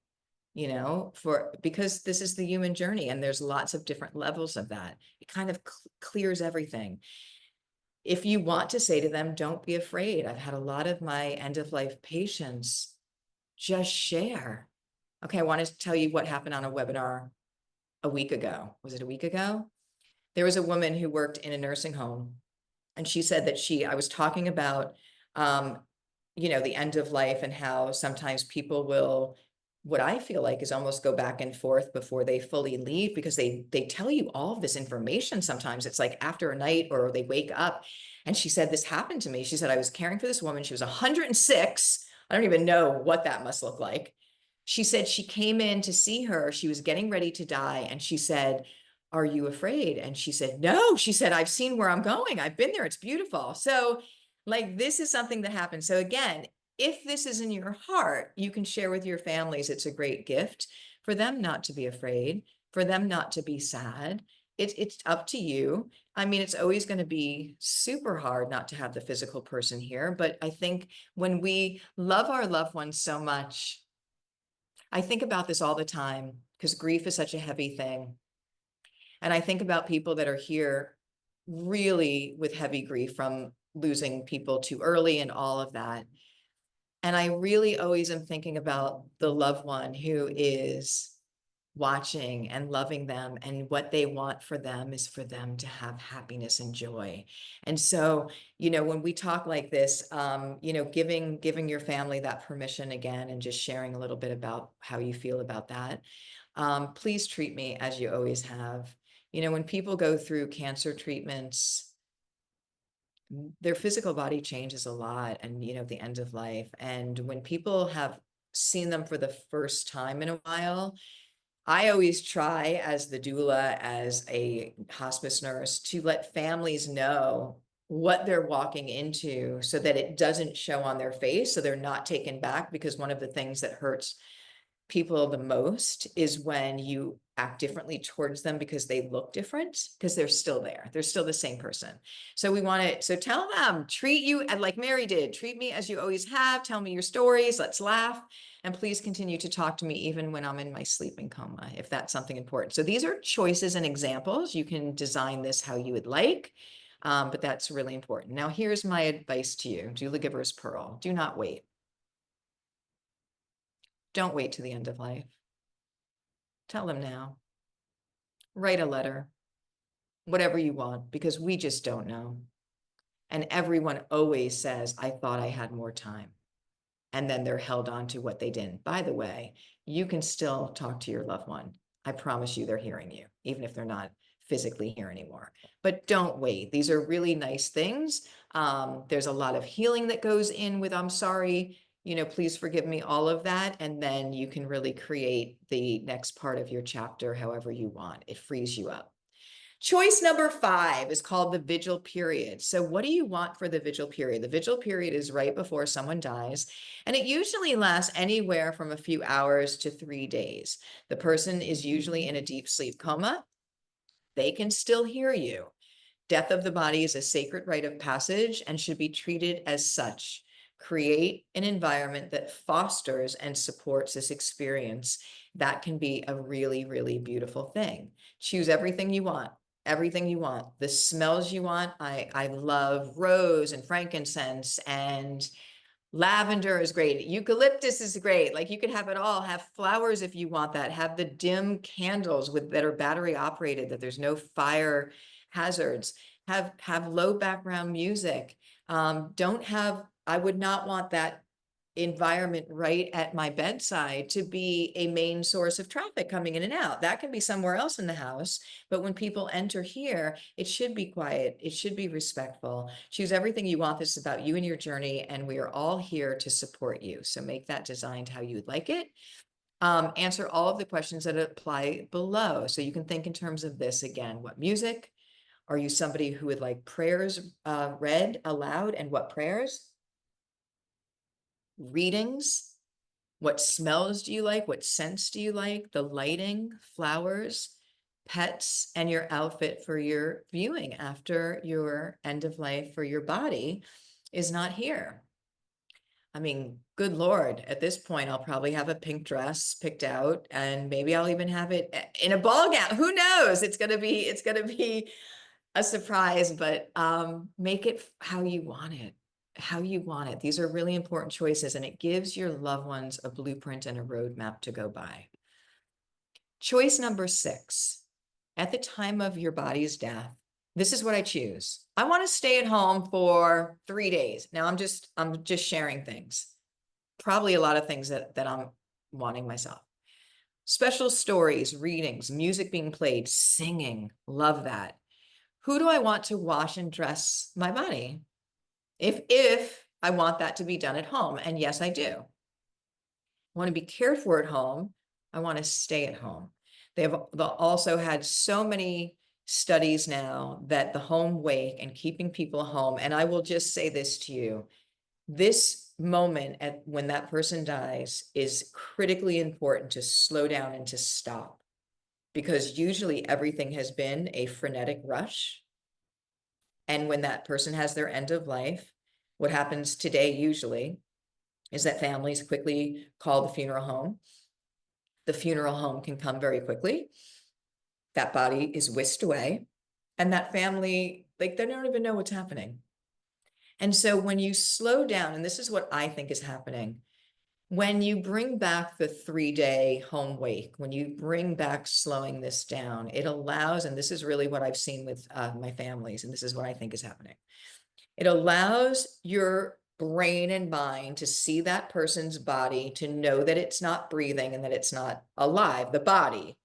because this is the human journey and there's lots of different levels of that. It kind of clears everything. If you want to say to them, don't be afraid. I've had a lot of my end of life patients just share. Okay, I want to tell you what happened on a webinar a week ago. Was it a week ago? There was a woman who worked in a nursing home, and she said that I was talking about, the end of life and how sometimes people will, what I feel like is almost go back and forth before they fully leave, because they tell you all of this information. Sometimes it's like after a night or they wake up. And she said, this happened to me. She said, I was caring for this woman. She was 106. I don't even know what that must look like. She said she came in to see her. She was getting ready to die. And she said, are you afraid? And she said, no. She said, I've seen where I'm going. I've been there. It's beautiful. So like, this is something that happens. So again, if this is in your heart, you can share with your families. It's a great gift for them not to be afraid, for them not to be sad. It's up to you. I mean, it's always going to be super hard not to have the physical person here. But I think when we love our loved ones so much, I think about this all the time because grief is such a heavy thing. And I think about people that are here really with heavy grief from losing people too early and all of that. And I really always am thinking about the loved one who is watching and loving them, and what they want for them is for them to have happiness and joy. And so, when we talk like this, giving your family that permission again, and just sharing a little bit about how you feel about that. Please treat me as you always have. When people go through cancer treatments, their physical body changes a lot, and the end of life. And when people have seen them for the first time in a while, I always try, as the doula, as a hospice nurse, to let families know what they're walking into so that it doesn't show on their face, so they're not taken back. Because one of the things that hurts people the most is when you act differently towards them because they look different, because they're still there. They're still the same person. So so tell them, treat you like Mary did, treat me as you always have. Tell me your stories. Let's laugh. And please continue to talk to me even when I'm in my sleeping coma, if that's something important. So these are choices and examples. You can design this how you would like, but that's really important. Now, here's my advice to you, Doula Giver's Pearl. Do not wait. Don't wait to the end of life. Tell them now. Write a letter, whatever you want, because we just don't know. And everyone always says, I thought I had more time. And then they're held on to what they didn't. By the way, you can still talk to your loved one. I promise you they're hearing you, even if they're not physically here anymore. But don't wait. These are really nice things. There's a lot of healing that goes in with I'm sorry, please forgive me, all of that. And then you can really create the next part of your chapter however you want. It frees you up. Choice number 5 is called the vigil period. So what do you want for the vigil period? The vigil period is right before someone dies, and it usually lasts anywhere from a few hours to 3 days. The person is usually in a deep sleep coma. They can still hear you. Death of the body is a sacred rite of passage and should be treated as such. Create an environment that fosters and supports this experience. That can be a really, really beautiful thing. Choose everything you want. Everything you want, the smells you want. I love rose and frankincense, and lavender is great. Eucalyptus is great. Like, you could have it all. Have flowers if you want that. Have the dim candles that are battery operated, that there's no fire hazards. Have low background music. I would not want that environment right at my bedside to be a main source of traffic coming in and out. That can be somewhere else in the house, but when people enter here, it should be quiet. It should be respectful. Choose everything you want. This is about you and your journey, and we are all here to support you. So make that designed how you would like it. Answer all of the questions that apply below. So you can think in terms of this again. What music? Are you somebody who would like prayers read aloud, and what prayers? Readings? What smells do you like? What scents do you like? The lighting, flowers, pets, and your outfit for your viewing after your end of life for your body is not here. I mean, good Lord, at this point, I'll probably have a pink dress picked out, and maybe I'll even have it in a ball gown. Who knows? It's gonna be a surprise, but make it how you want it, how you want it. These are really important choices, and it gives your loved ones a blueprint and a roadmap to go by. Choice number 6, at the time of your body's death, this is what I choose. I want to stay at home for 3 days. Now I'm just sharing things. Probably a lot of things that I'm wanting myself. Special stories, readings, music being played, singing. Love that. Who do I want to wash and dress my body? If I want that to be done at home, and yes, I do. I want to be cared for at home. I want to stay at home. They've also had so many studies now that the home wake and keeping people home, and I will just say this to you, this moment when that person dies is critically important to slow down and to stop, because usually everything has been a frenetic rush. And when that person has their end of life, what happens today usually is that families quickly call the funeral home. The funeral home can come very quickly. That body is whisked away, and that family, like, they don't even know what's happening. And so when you slow down, and this is what I think is happening, when you bring back the 3-day home wake, when you bring back slowing this down, it allows, and this is really what I've seen with my families, and this is what I think is happening. It allows your brain and mind to see that person's body, to know that it's not breathing and that it's not alive, the body,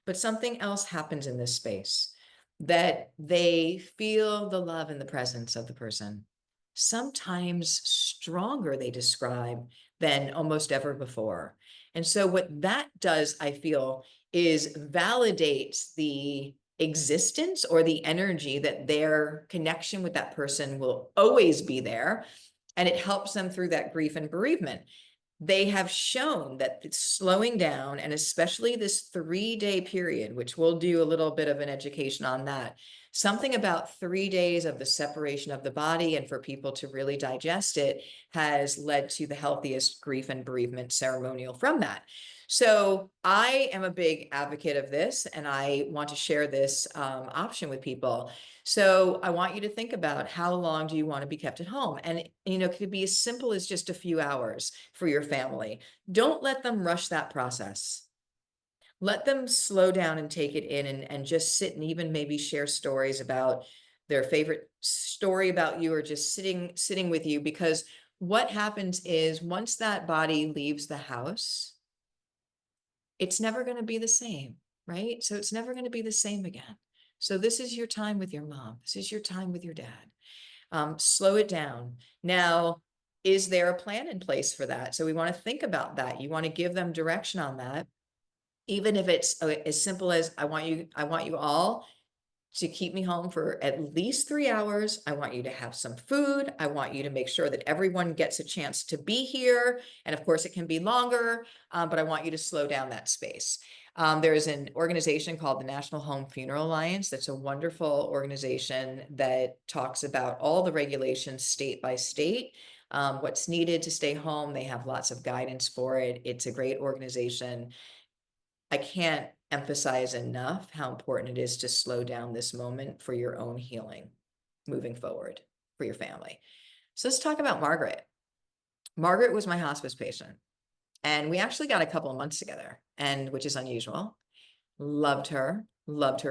but something else happens in this space, that they feel the love and the presence of the person, sometimes stronger, they describe, than almost ever before. And so what that does, I feel, is validates the existence or the energy that their connection with that person will always be there. And it helps them through that grief and bereavement. They have shown that it's slowing down, and especially this 3-day period, which we'll do a little bit of an education on that. Something about 3 days of the separation of the body, and for people to really digest it, has led to the healthiest grief and bereavement ceremonial from that. So I am a big advocate of this, and I want to share this option with people. So I want you to think about, how long do you want to be kept at home? And, it could be as simple as just a few hours for your family. Don't let them rush that process. Let them slow down and take it in, and just sit and even maybe share stories about their favorite story about you, or just sitting with you. Because what happens is, once that body leaves the house, it's never going to be the same, right? So it's never going to be the same again. So this is your time with your mom. This is your time with your dad. Slow it down. Now, is there a plan in place for that? So we want to think about that. You want to give them direction on that. Even if it's as simple as, I want you all to keep me home for at least 3 hours. I want you to have some food. I want you to make sure that everyone gets a chance to be here. And of course, it can be longer, but I want you to slow down that space. There's an organization called the National Home Funeral Alliance. That's a wonderful organization that talks about all the regulations state by state, what's needed to stay home. They have lots of guidance for it. It's a great organization. I can't emphasize enough how important it is to slow down this moment for your own healing moving forward for your family. So let's talk about Margaret. Margaret was my hospice patient, and we actually got a couple of months together, and which is unusual. Loved her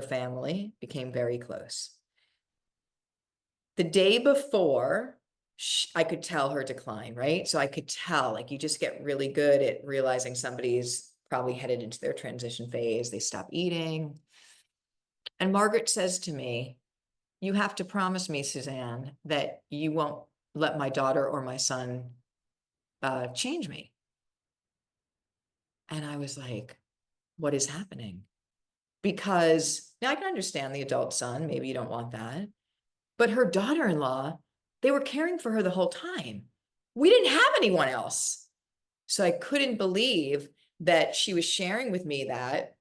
family, became very close. The day before I could tell her decline, right? So I could tell, like, you just get really good at realizing somebody's probably headed into their transition phase. They stop eating. And Margaret says to me, you have to promise me, Suzanne, that you won't let my daughter or my son change me. And I was like, what is happening? Because now I can understand the adult son, maybe you don't want that. But her daughter-in-law, they were caring for her the whole time. We didn't have anyone else. So I couldn't believe that she was sharing with me that.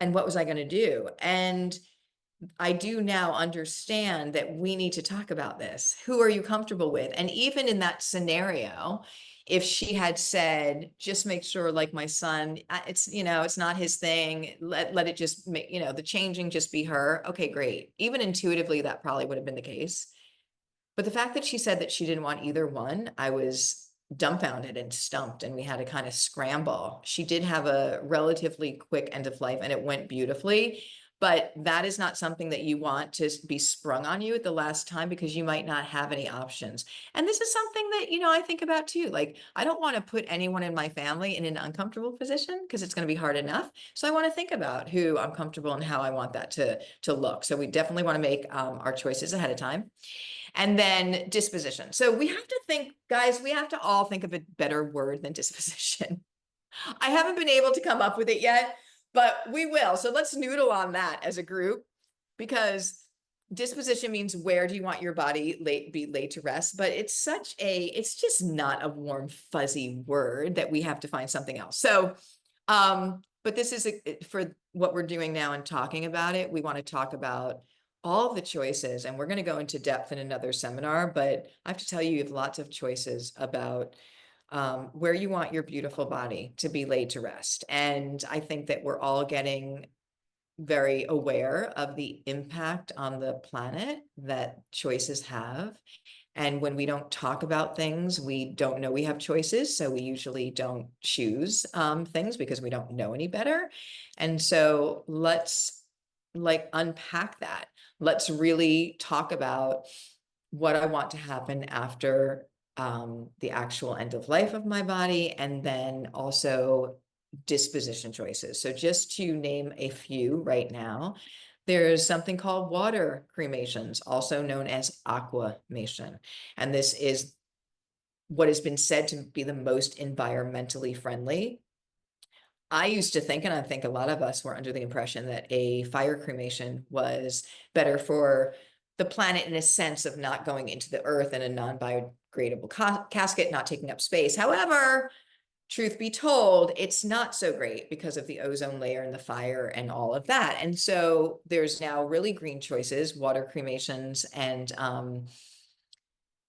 And what was I going to do? And I do now understand that we need to talk about this. Who are you comfortable with? And even in that scenario, if she had said, just make sure, like, my son, it's, it's not his thing. Let it just make, the changing just be her. Okay, great. Even intuitively, that probably would have been the case. But the fact that she said that she didn't want either one, I was dumbfounded and stumped, and we had to kind of scramble. She did have a relatively quick end of life, and it went beautifully. But that is not something that you want to be sprung on you at the last time, because you might not have any options. And this is something that, I think about too. Like, I don't want to put anyone in my family in an uncomfortable position, because it's going to be hard enough. So I want to think about who I'm comfortable and how I want that to look. So we definitely want to make our choices ahead of time. And then disposition. So we have to think, guys, we have to all think of a better word than disposition. I haven't been able to come up with it yet, but we will. So let's noodle on that as a group, because disposition means where do you want your body be laid to rest, but it's just not a warm, fuzzy word that we have to find something else. So, but this is for what we're doing now and talking about it. We want to talk about all the choices, and we're going to go into depth in another seminar, but I have to tell you, you have lots of choices about where you want your beautiful body to be laid to rest. And I think that we're all getting very aware of the impact on the planet that choices have. And when we don't talk about things, we don't know we have choices. So we usually don't choose things because we don't know any better. And so let's unpack that. Let's really talk about what I want to happen after the actual end of life of my body, and then also disposition choices. So just to name a few right now, there's something called water cremations, also known as aquamation. And this is what has been said to be the most environmentally friendly. I used to think, and I think a lot of us were under the impression, that a fire cremation was better for the planet in a sense of not going into the earth in a non-biodegradable casket, not taking up space. However, truth be told, it's not so great because of the ozone layer and the fire and all of that. And so there's now really green choices, water cremations, and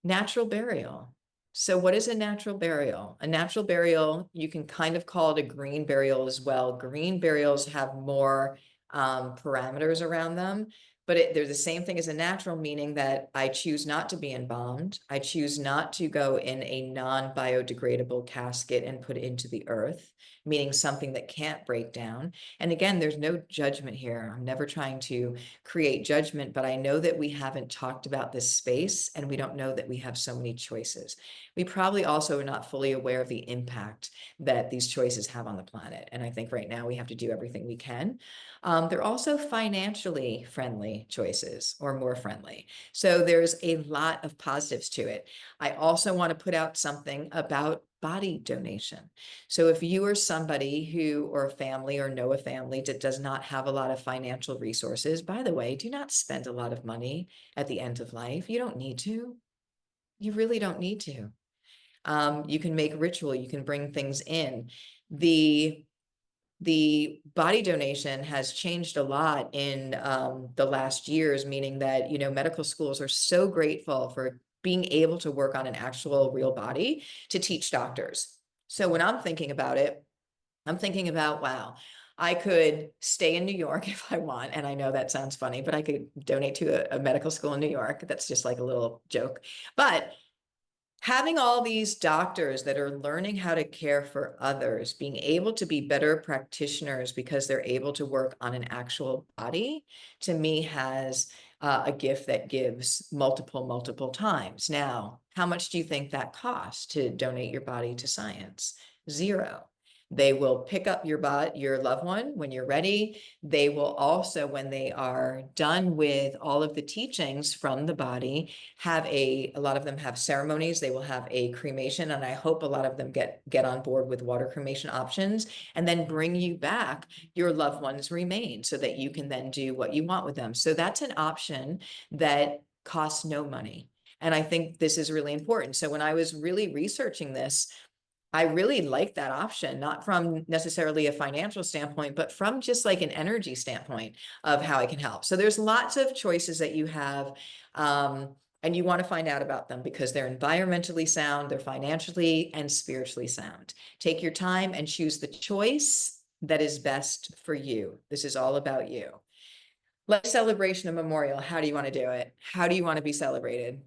natural burial. So what is a natural burial? A natural burial, you can kind of call it a green burial as well. Green burials have more parameters around them, but they're the same thing as a natural, meaning that I choose not to be embalmed. I choose not to go in a non-biodegradable casket and put it into the earth, meaning something that can't break down. And again, there's no judgment here. I'm never trying to create judgment, but I know that we haven't talked about this space, and we don't know that we have so many choices. We probably also are not fully aware of the impact that these choices have on the planet. And I think right now we have to do everything we can. They're also financially friendly choices, or more friendly. So there's a lot of positives to it. I also want to put out something about body donation. So if you are somebody who, or a family, or know a family that does not have a lot of financial resources, by the way, do not spend a lot of money at the end of life. You don't need to. You really don't need to. You can make ritual, you can bring things in. The body donation has changed a lot in the last years, meaning that, medical schools are so grateful for being able to work on an actual real body to teach doctors. So when I'm thinking about it, I'm thinking about, wow, I could stay in New York if I want. And I know that sounds funny, but I could donate to a medical school in New York. That's just like a little joke. But having all these doctors that are learning how to care for others, being able to be better practitioners because they're able to work on an actual body, to me has a gift that gives multiple times. Now, how much do you think that costs to donate your body to science? Zero. They will pick up your loved one when you're ready. They will also, when they are done with all of the teachings from the body, have a lot of them have ceremonies. They will have a cremation, and I hope a lot of them get on board with water cremation options, and then bring you back your loved one's remains so that you can then do what you want with them. So that's an option that costs no money. And I think this is really important. So when I was really researching this, I really like that option, not from necessarily a financial standpoint, but from just like an energy standpoint of how I can help. So there's lots of choices that you have, and you want to find out about them because they're environmentally sound, they're financially and spiritually sound. Take your time and choose the choice that is best for you. This is all about you. Life celebration and memorial. How do you want to do it? How do you want to be celebrated?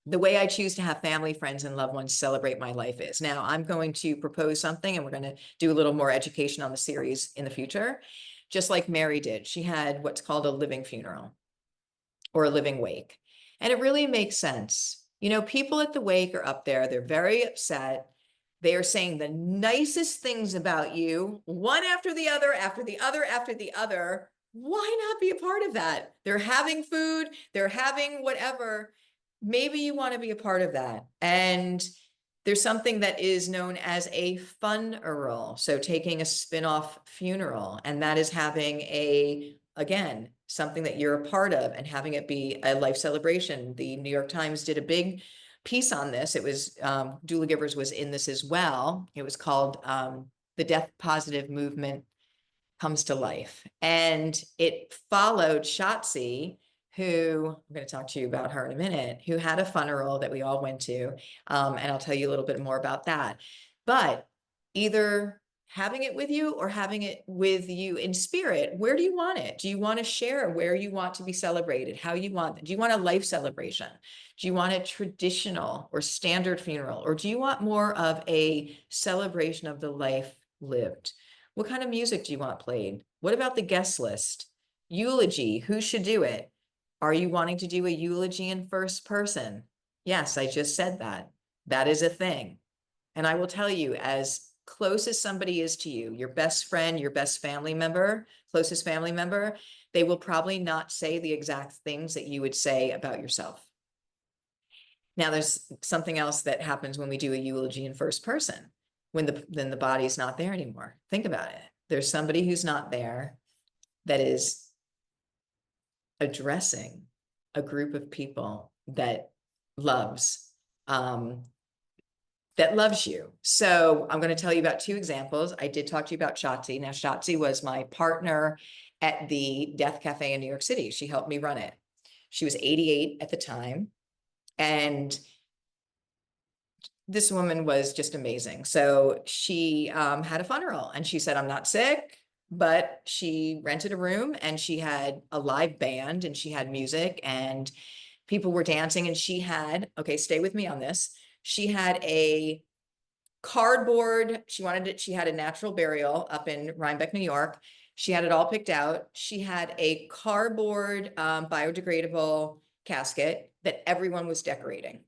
The way I choose to have family, friends, and loved ones celebrate my life is. Now, I'm going to propose something, and we're going to do a little more education on the series in the future, just like Mary did. She had what's called a living funeral or a living wake. And it really makes sense. You know, people at the wake are up there, they're very upset. They are saying the nicest things about you, one after the other, after the other, after the other. Why not be a part of that? They're having food, they're having whatever. Maybe you want to be a part of that. And there's something that is known as a funeral. So taking a spin-off funeral, and that is having again, something that you're a part of and having it be a life celebration. The New York Times did a big piece on this. It was, Doula Givers was in this as well. It was called The Death Positive Movement Comes to Life. And it followed Shotzi, who I'm going to talk to you about her in a minute, who had a funeral that we all went to. And I'll tell you a little bit more about that. But either having it with you or having it with you in spirit, where do you want it? Do you want to share where you want to be celebrated, how you want it? Do you want a life celebration? Do you want a traditional or standard funeral? Or do you want more of a celebration of the life lived? What kind of music do you want played? What about the guest list? Eulogy, who should do it? Are you wanting to do a eulogy in first person? Yes, I just said that. That is a thing. And I will tell you, as close as somebody is to you, your best friend, your best family member, closest family member, they will probably not say the exact things that you would say about yourself. Now, there's something else that happens when we do a eulogy in first person, when then the body's not there anymore. Think about it. There's somebody who's not there that is addressing a group of people that loves you. So I'm going to tell you about two examples. I did talk to you about Shotzi. Now, Shotzi was my partner at the Death Cafe in New York City. She helped me run it. She was 88 at the time. And this woman was just amazing. So she had a funeral, and she said, I'm not sick, but she rented a room, and she had a live band, and she had music, and people were dancing, and she had, okay, stay with me on this. She had a cardboard, she had a natural burial up in Rhinebeck, New York. She had it all picked out. She had a cardboard biodegradable casket that everyone was decorating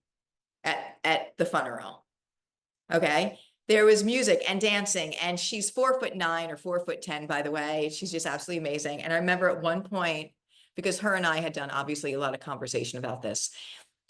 at the funeral. Okay. There was music and dancing, and she's 4'9" or 4'10", by the way. She's just absolutely amazing. And I remember at one point, because her and I had done obviously a lot of conversation about this,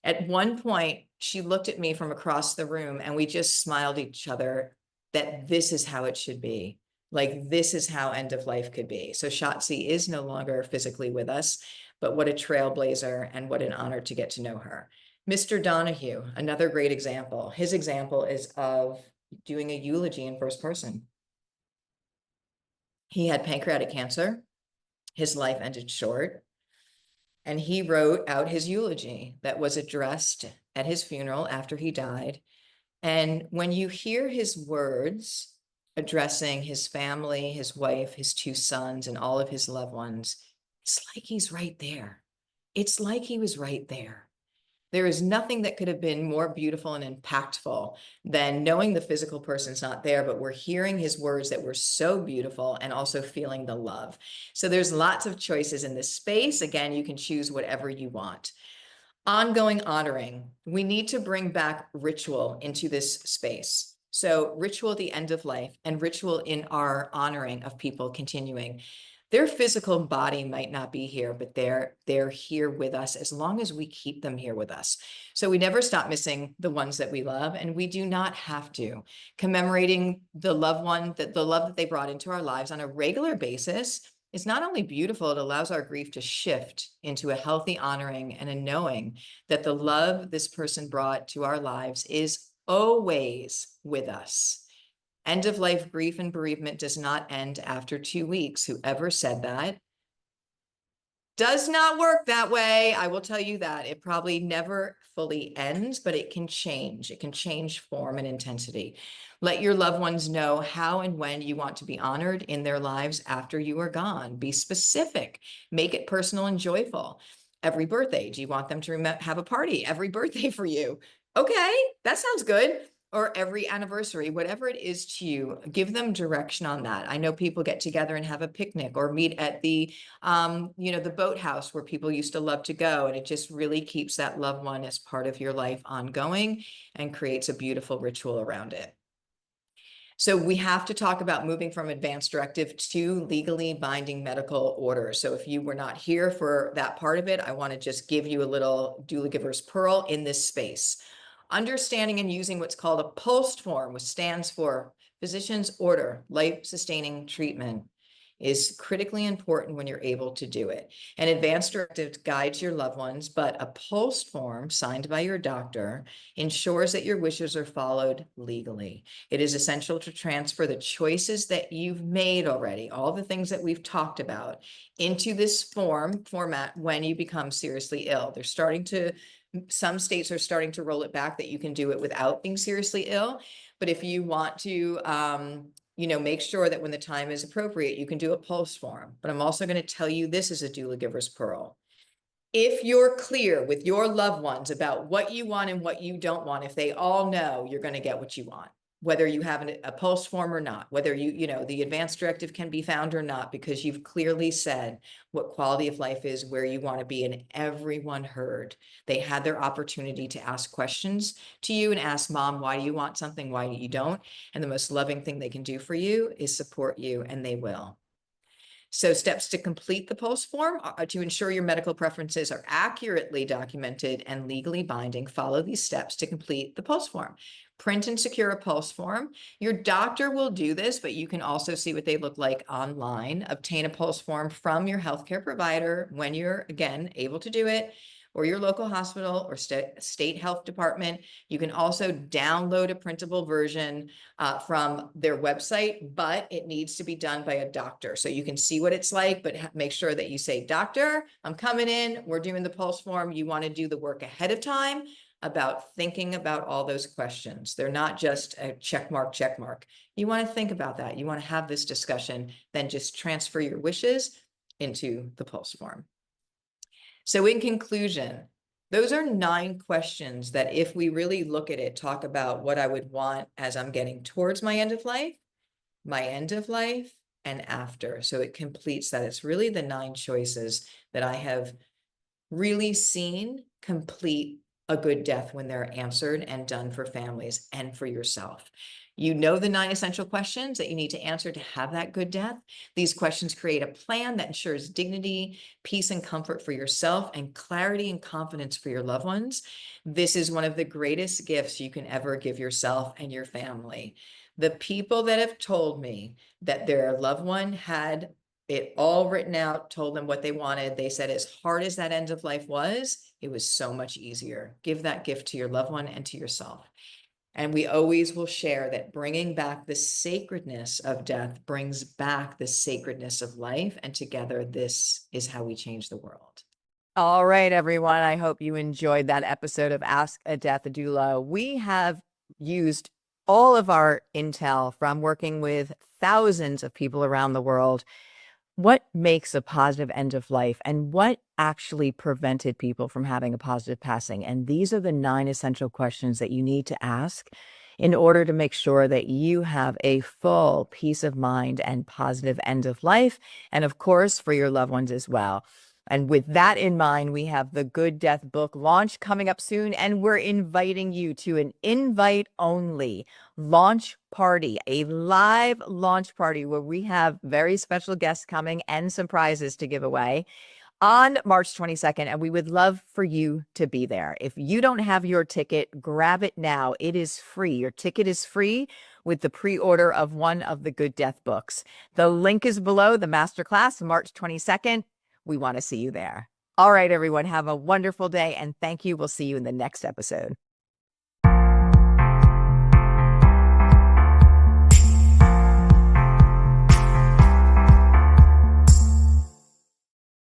at one point she looked at me from across the room, and we just smiled at each other that this is how it should be. Like, this is how end of life could be. So Shotzi is no longer physically with us, but what a trailblazer, and what an honor to get to know her. Mr. Donahue, another great example. His example is of doing a eulogy in first person. He had pancreatic cancer. His life ended short. And he wrote out his eulogy that was addressed at his funeral after he died. And when you hear his words addressing his family, his wife, his two sons, and all of his loved ones, it's like he's right there. It's like he was right there. There is nothing that could have been more beautiful and impactful than knowing the physical person's not there, but we're hearing his words that were so beautiful and also feeling the love. So there's lots of choices in this space. Again, you can choose whatever you want. Ongoing honoring. We need to bring back ritual into this space. So ritual at the end of life and ritual in our honoring of people continuing. Their physical body might not be here, but they're here with us as long as we keep them here with us. So we never stop missing the ones that we love, and we do not have to. Commemorating the loved one, that the love that they brought into our lives on a regular basis is not only beautiful, it allows our grief to shift into a healthy honoring and a knowing that the love this person brought to our lives is always with us. End of life grief and bereavement does not end after 2 weeks. Whoever said that does not work that way. I will tell you that. It probably never fully ends, but it can change. It can change form and intensity. Let your loved ones know how and when you want to be honored in their lives after you are gone. Be specific. Make it personal and joyful. Every birthday, do you want them to have a party every birthday for you? Okay, that sounds good. Or every anniversary, whatever it is to you, give them direction on that. I know people get together and have a picnic or meet at the the boathouse where people used to love to go, and it just really keeps that loved one as part of your life ongoing and creates a beautiful ritual around it. So we have to talk about moving from advanced directive to legally binding medical order. So if you were not here for that part of it, I want to just give you a little doula giver's pearl in this space. Understanding and using what's called a POST form, which stands for Physician's Order, Life-Sustaining Treatment, is critically important when you're able to do it. An advanced directive guides your loved ones, but a POST form signed by your doctor ensures that your wishes are followed legally. It is essential to transfer the choices that you've made already, all the things that we've talked about, into this format when you become seriously ill. Some states are starting to roll it back that you can do it without being seriously ill. But if you want to, make sure that when the time is appropriate, you can do a POST form. But I'm also going to tell you, this is a doula giver's pearl. If you're clear with your loved ones about what you want and what you don't want, if they all know, you're going to get what you want, whether you have a POST form or not, whether the advanced directive can be found or not, because you've clearly said what quality of life is, where you want to be, and everyone heard. They had their opportunity to ask questions to you and ask, Mom, why do you want something? Why do you don't? And the most loving thing they can do for you is support you, and they will. So steps to complete the POST form are to ensure your medical preferences are accurately documented and legally binding. Follow these steps to complete the POST form. Print and secure a POST form. Your doctor will do this, but you can also see what they look like online. Obtain a POST form from your healthcare provider when you're, again, able to do it, or your local hospital or state health department. You can also download a printable version from their website, but it needs to be done by a doctor. So you can see what it's like, but make sure that you say, doctor, I'm coming in, we're doing the POST form. You want to do the work ahead of time about thinking about all those questions. They're not just a check mark. You want to think about that. You want to have this discussion, then just transfer your wishes into the POST form. So in conclusion, those are 9 questions that, if we really look at it, talk about what I would want as I'm getting towards my end of life, and after. So it completes that. It's really the 9 choices that I have really seen complete a good death when they're answered and done for families and for yourself. You know the 9 essential questions that you need to answer to have that good death. These questions create a plan that ensures dignity, peace, and comfort for yourself, and clarity and confidence for your loved ones. This is one of the greatest gifts you can ever give yourself and your family. The people that have told me that their loved one had it all written out, told them what they wanted, they said, as hard as that end of life was, it was so much easier. Give that gift to your loved one and to yourself. And we always will share that bringing back the sacredness of death brings back the sacredness of life. And together, this is how we change the world. All right, everyone. I hope you enjoyed that episode of Ask a Death Doula. We have used all of our intel from working with thousands of people around the world. what makes a positive end of life and what actually prevented people from having a positive passing? And these are the 9 essential questions that you need to ask in order to make sure that you have a full peace of mind and positive end of life. And of course, for your loved ones as well. And with that in mind, we have the Good Death book launch coming up soon, and we're inviting you to an invite-only launch party, a live launch party where we have very special guests coming and some prizes to give away on March 22nd, and we would love for you to be there. If you don't have your ticket, grab it now. It is free. Your ticket is free with the pre-order of one of the Good Death books. The link is below the masterclass, March 22nd. We want to see you there. All right, everyone, have a wonderful day, and thank you. We'll see you in the next episode.